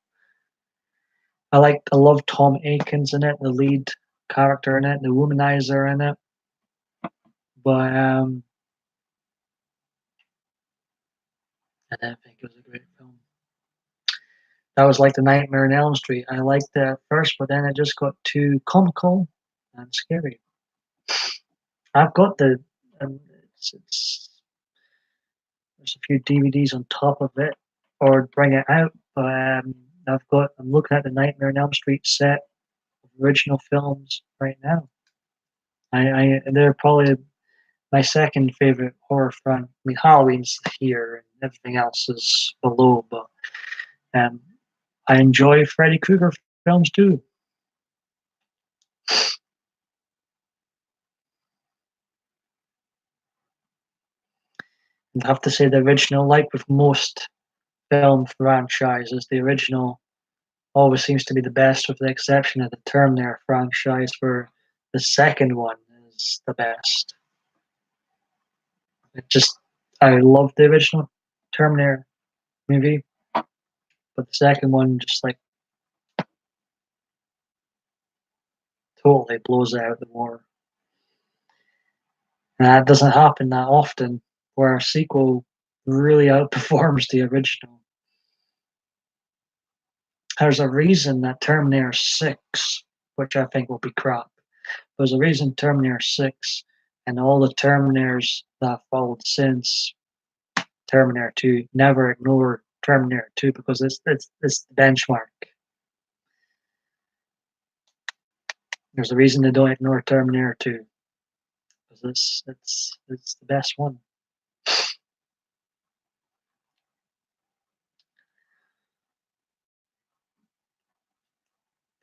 I love Tom Aikens in it, the lead character in it, the womanizer in it. But I didn't think it was a great film. That was like the Nightmare on Elm Street. I liked it at first, but then it just got too comical and scary. I've got the um, it's there's a few DVDs on top of it, or bring it out. But I'm looking at the Nightmare on Elm Street set of original films right now. They're probably my second favorite horror front. I mean, Halloween's here and everything else is below, but um, I enjoy Freddy Krueger films too. I have to say the original, like with most film franchises, the original always seems to be the best, with the exception of the Terminator franchise, where the second one is the best. It just, I love the original Terminator movie, but the second one just like totally blows it out of the water. And that doesn't happen that often, where a sequel really outperforms the original. There's a reason that Terminator 6, which I think will be crap, there's a reason Terminator 6 and all the Terminators that followed since Terminator 2 never ignore Terminator 2 because it's the benchmark. There's a reason they don't ignore Terminator 2 because it's the best one.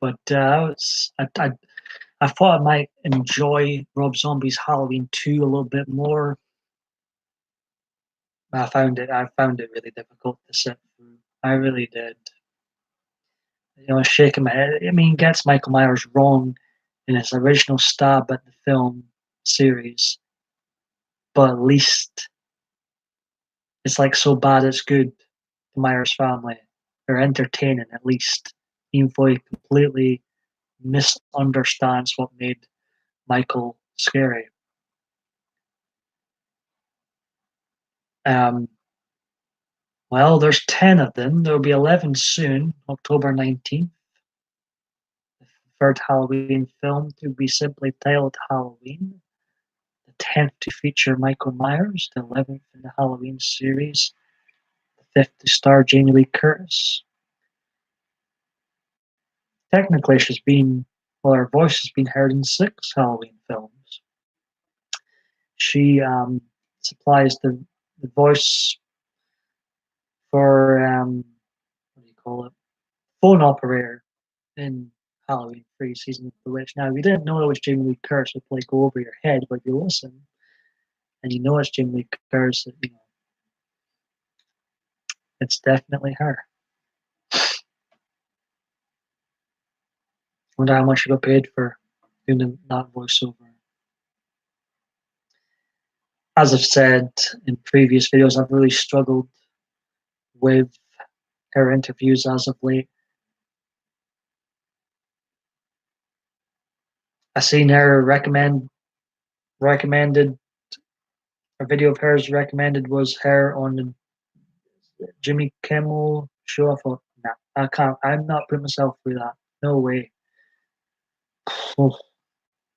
But I thought I might enjoy Rob Zombie's Halloween 2 a little bit more. I found it really difficult to sit through. I really did. You know, shaking my head. I mean, gets Michael Myers wrong in his original stab at the film series, but at least it's like so bad it's good. The Myers family, they're entertaining at least, even though he completely misunderstands what made Michael scary. Um, well, there's 10 of them. There'll be 11 soon, October 19th. The third Halloween film to be simply titled Halloween. The 10th to feature Michael Myers, the 11th in the Halloween series, the 5th to star Jamie Lee Curtis. Technically, her voice has been heard in 6 Halloween films. She supplies the voice for, what do you call it, phone operator in Halloween 3 Season of the Witch. Now, if you didn't know it was Jamie Lee Curtis would play Go Over Your Head, but you listen, and you know it's Jamie Lee Curtis, it's definitely her. Wonder how much she got paid for doing that voiceover. As I've said in previous videos, I've really struggled with her interviews as of late. I seen her recommended a video of hers recommended was her on the Jimmy Kimmel show. I thought, nah, I can't. I'm not putting myself through that. No way. Oh,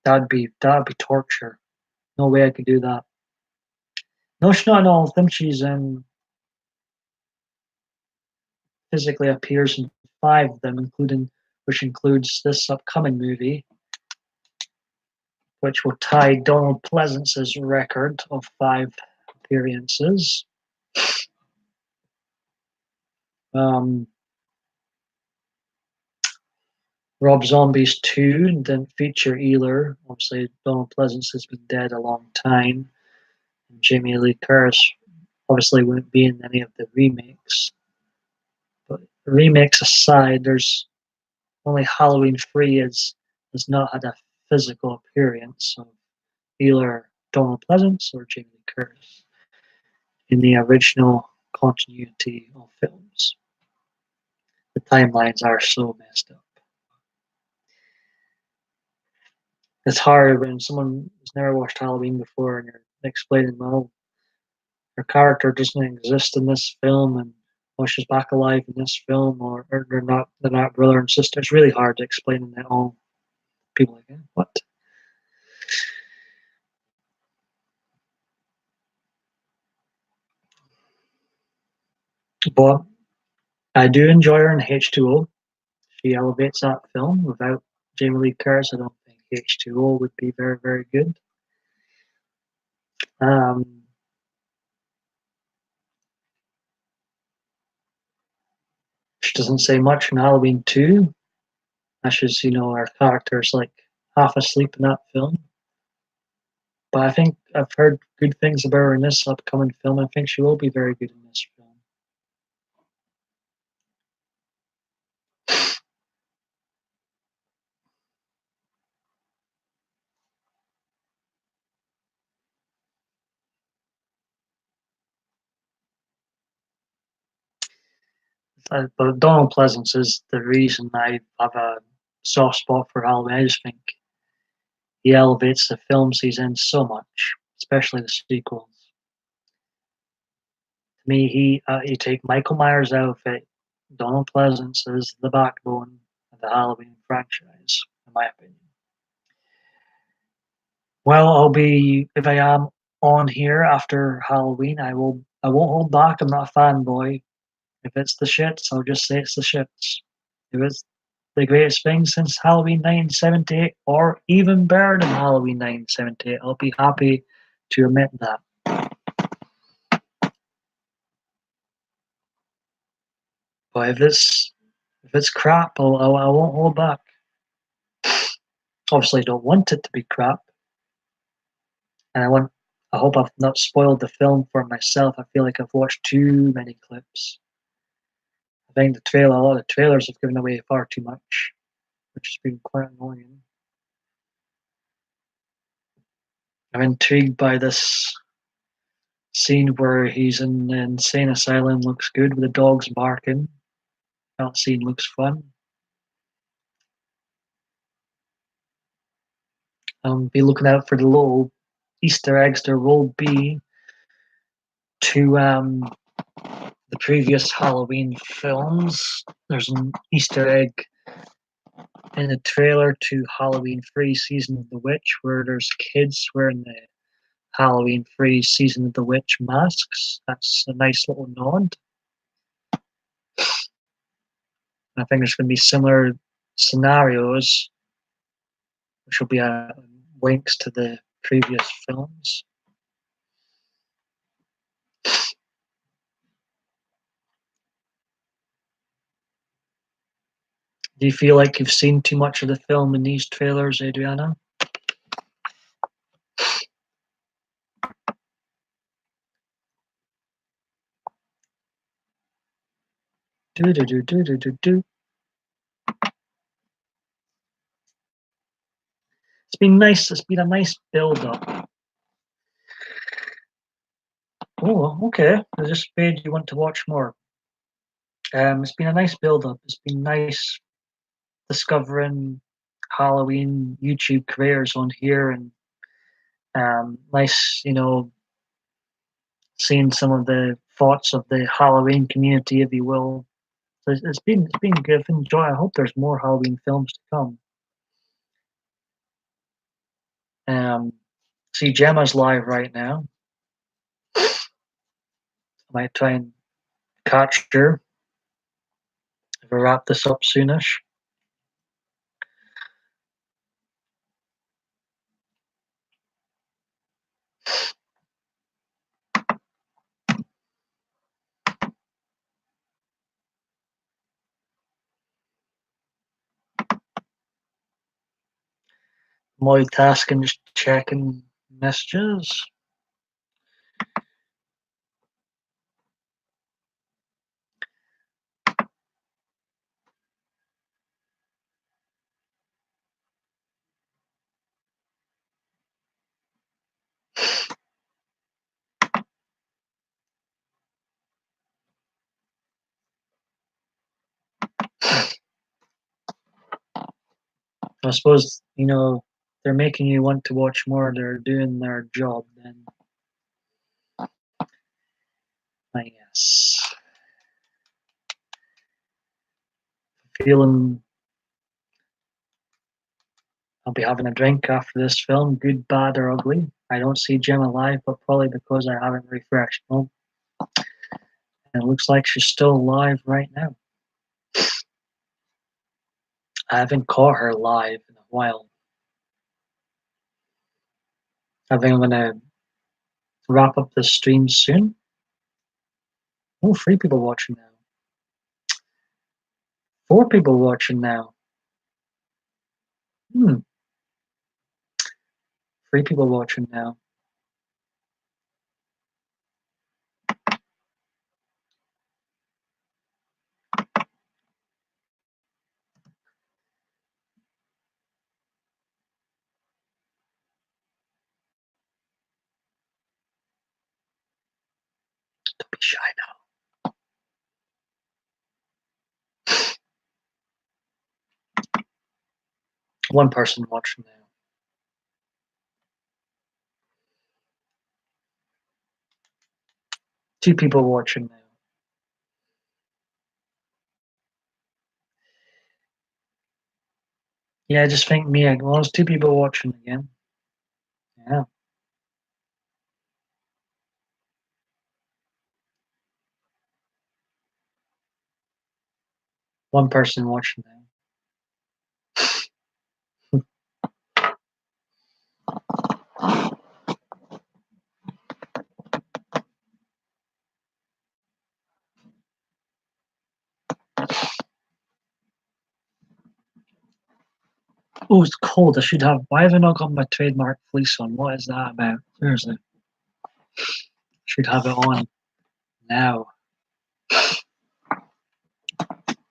that'd be torture. No way I could do that. No, she's not in all of them. She's in physically appears in 5 of them, which includes this upcoming movie, which will tie Donald Pleasance's record of 5 appearances. Um, Rob Zombie's 2 didn't feature either. Obviously, Donald Pleasance has been dead a long time. And Jamie Lee Curtis obviously wouldn't be in any of the remakes. But remakes aside, there's only Halloween 3 has not had a physical appearance of either Donald Pleasance or Jamie Lee Curtis in the original continuity of films. The timelines are so messed up. It's hard when someone has never watched Halloween before and you're explaining, well, her character doesn't exist in this film and well, she's back alive in this film, or they're not brother and sister. It's really hard to explain in that all. People are like, what? But I do enjoy her in H2O. She elevates that film. Without Jamie Lee Curtis, I don't think H2O would be very, very good. Um, she doesn't say much in Halloween 2. Ashes, her character's like half asleep in that film. But I think I've heard good things about her in this upcoming film. I think she will be very good in this film. But Donald Pleasance is the reason I have a soft spot for Halloween. I just think he elevates the films he's in so much, especially the sequels. To me, you take Michael Myers' outfit, Donald Pleasance is the backbone of the Halloween franchise, in my opinion. Well, if I am on here after Halloween, I won't hold back. I'm not a fanboy. If it's the shits, I'll just say it's the shits. If it's the greatest thing since Halloween 1978, or even better than Halloween 1978, I'll be happy to admit that. But if it's crap, I won't hold back. Obviously, I don't want it to be crap, and I hope I've not spoiled the film for myself. I feel like I've watched too many clips. I think a lot of trailers have given away far too much, which has been quite annoying. I'm intrigued by this scene where he's in the insane asylum. Looks good with the dogs barking. That scene looks fun. Be looking out for the little Easter eggs. There will be to the previous Halloween films. There's an Easter egg in the trailer to Halloween 3 Season of the Witch where there's kids wearing the Halloween 3 Season of the Witch masks. That's a nice little nod. I think there's going to be similar scenarios, which will be winks to the previous films. Do you feel like you've seen too much of the film in these trailers, Adriana? Do do do do do do do. It's been nice. It's been a nice build up. Oh, okay. I just made you want to watch more. It's been a nice build up. It's been nice discovering Halloween YouTube creators on here, and nice, seeing some of the thoughts of the Halloween community, if you will. So it's been good. I've enjoyed. I hope there's more Halloween films to come. See, Gemma's live right now. I might try and catch her if I wrap this up soonish. Multitasking, just checking messages. I suppose, they're making you want to watch more. They're doing their job then, I guess. Feeling I'll be having a drink after this film, good, bad, or ugly. I don't see Gemma live, but probably because I haven't refreshed. Oh, and it looks like she's still live right now. I haven't caught her live in a while. I think I'm gonna wrap up the stream soon. Oh, 3 people watching now. 4 people watching now. 3 people watching now. Don't be shy now. 1 person watching now. 2 people watching now. Yeah, I just think Mia. Well, there's 2 people watching again. Yeah. 1 person watching now. Oh, it's cold. I should have. Why have I not got my trademark fleece on? What is that about? Seriously. Should have it on now.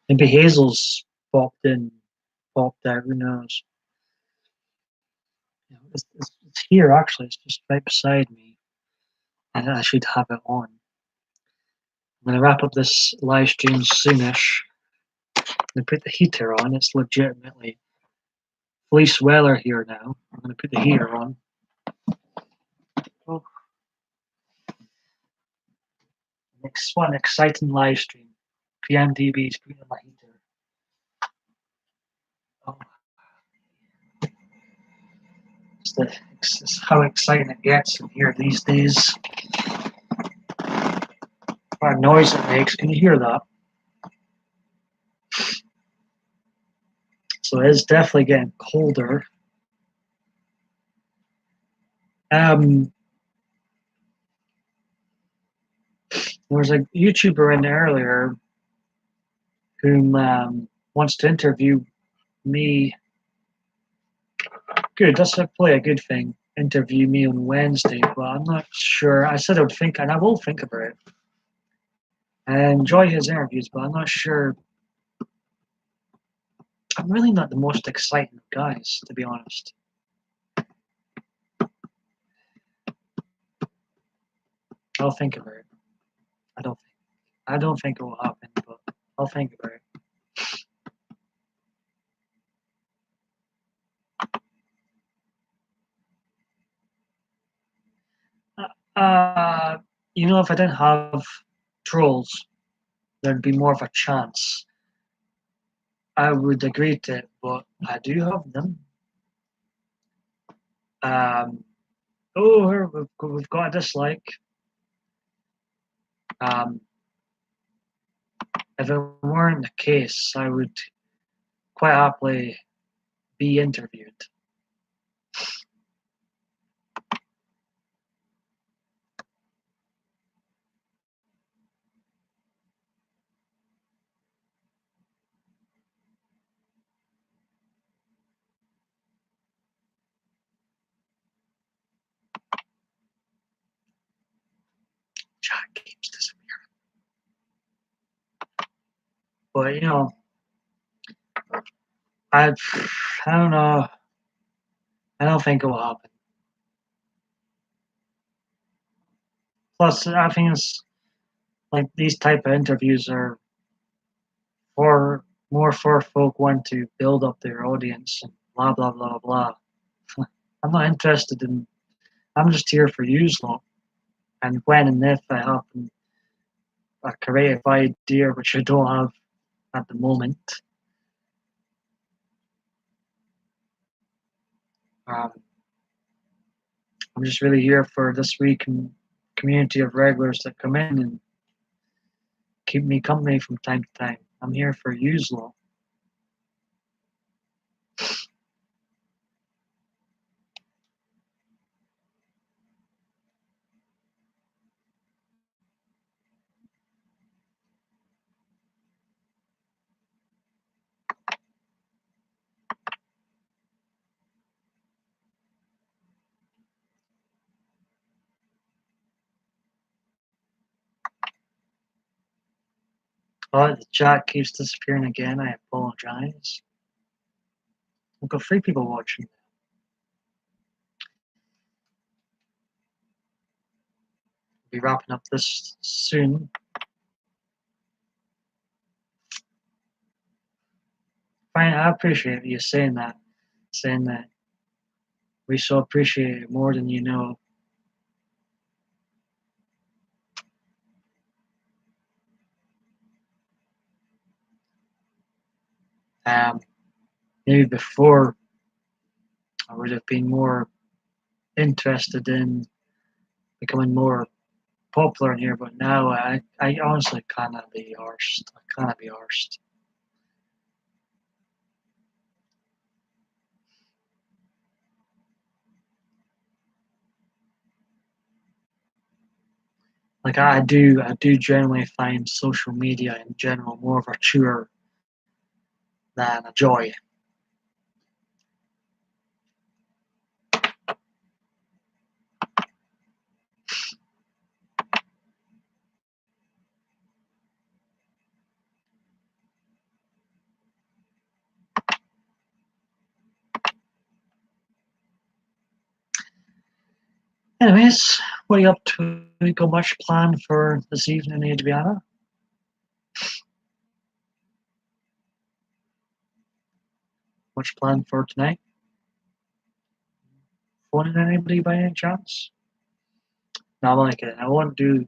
Maybe Hazel's popped in, popped out. Who knows? It's here, actually. It's just right beside me. And I should have it on. I'm going to wrap up this live stream soonish. I'm going to put the heater on. It's legitimately fleece weather here now. I'm going to put the heater on. Oh. Next one, exciting live stream. PMDB is putting on my heater. Oh. It's how exciting it gets in here these days. What noise it makes. Can you hear that? So it is definitely getting colder. There was a YouTuber in there earlier who wants to interview me. Good, that's probably a good thing. Interview me on Wednesday, but I'm not sure. I said I would think, and I will think about it. I enjoy his interviews, but I'm not sure. I'm really not the most exciting of guys, to be honest. I'll think about it. I don't think. I don't think it will happen, but I'll think about it. Uh, if I didn't have trolls, there'd be more of a chance. I would agree to it, but I do have them. Um, oh, here we've got a dislike. Um, if it weren't the case, I would quite happily be interviewed. Jack keeps disappearing. But I I don't know. I don't think it will happen. Plus, I think it's like these type of interviews are for more for folk want to build up their audience and blah blah blah blah. I'm not interested in. I'm just here for you lot. And when and if I happen a creative idea which I don't have at the moment, um, I'm just really here for this week and community of regulars that come in and keep me company from time to time. I'm here for you lot. Oh, the chat keeps disappearing again. I apologize. We've got three people watching. We'll be wrapping up this soon. Fine, I appreciate you saying that. Saying that we so appreciate it more than you know. Um, Maybe before I would have been more interested in becoming more popular in here, but now I honestly cannot be arsed. I cannot be arsed. Like I do generally find social media in general more of a chore than a joy. Anyways, what are you up to? You got much planned for this evening, Adriana? Much planned for tonight? Phoning anybody by any chance? No, I'm like it. I won't do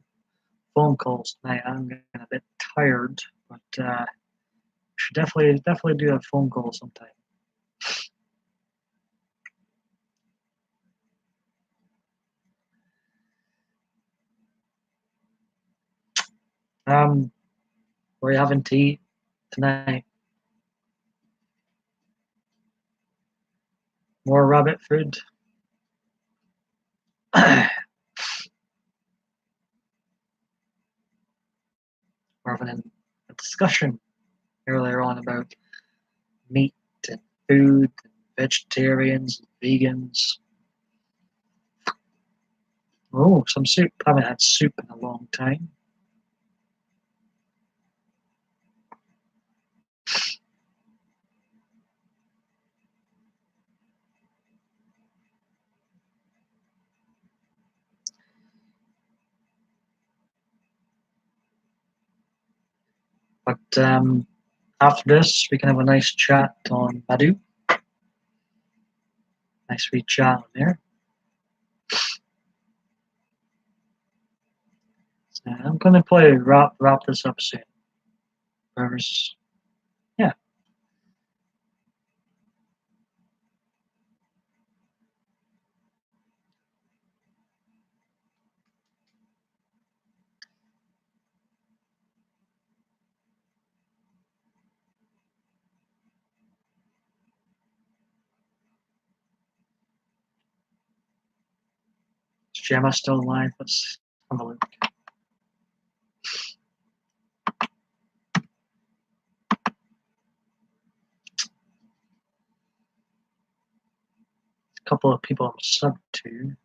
phone calls tonight. I'm getting a bit tired, but should definitely do a phone call sometime. Um, we're having tea tonight. More rabbit food. We're having a discussion earlier on about meat and food, and vegetarians and vegans. Oh, some soup. Haven't had soup in a long time. But after this, we can have a nice chat on Badu. Nice wee chat on there. So I'm gonna probably wrap this up soon. Yeah. Is Gemma still alive? Let's have a look. A couple of people I'm sub to.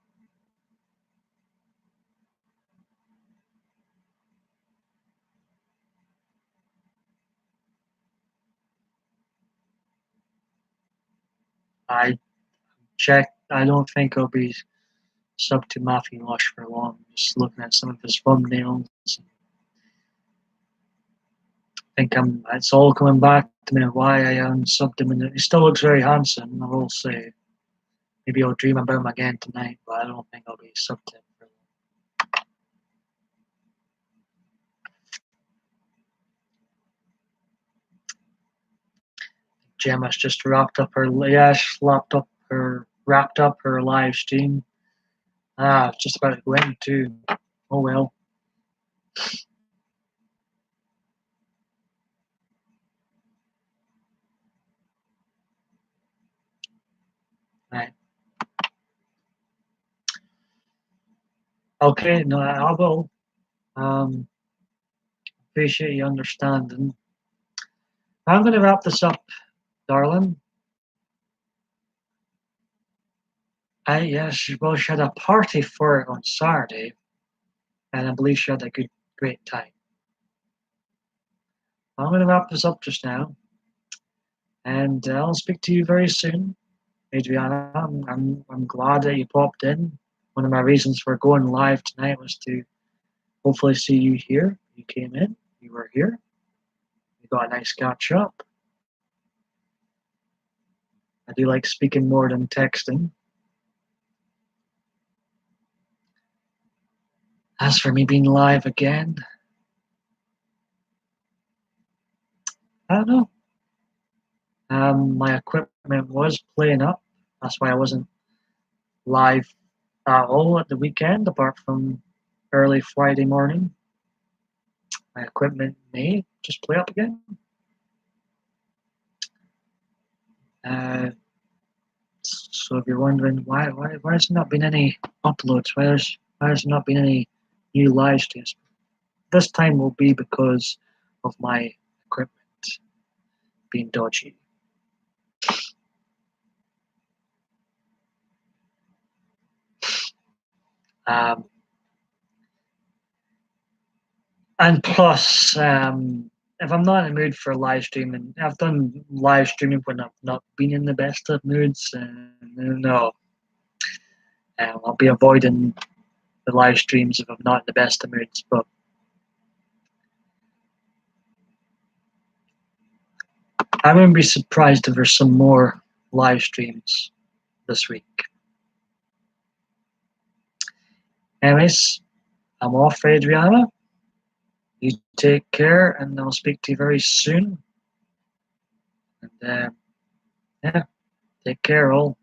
I checked. I don't think I'll be sub to Matthew Lush for long. Just looking at some of his thumbnails. I think it's all coming back to me why I unsubbed him. And he still looks very handsome, I will say. Maybe I'll dream about him again tonight, but I don't think I'll be subbed to him for long. Gemma's just wrapped up her live stream. It's just about to go in too. Oh well. Right. Okay, no, I will. Appreciate you understanding. I'm going to wrap this up, darling. Yes, she had a party for it on Saturday, and I believe she had a great time. I'm going to wrap this up just now, and I'll speak to you very soon, Adriana. I'm glad that you popped in. One of my reasons for going live tonight was to hopefully see you here. You came in, you were here, we got a nice catch up. I do like speaking more than texting. As for me being live again, I don't know. My equipment was playing up. That's why I wasn't live at all at the weekend, apart from early Friday morning. My equipment may just play up again. So if you're wondering why has there not been any uploads, why has there not been any new live streams, this time will be because of my equipment being dodgy. And plus, if I'm not in the mood for live streaming, I've done live streaming when I've not been in the best of moods. No, I'll be avoiding the live streams if I'm not in the best of moods. But I wouldn't be surprised if there's some more live streams this week. Anyways, I'm off, Adriana. You take care, and I'll speak to you very soon. And yeah, take care, all.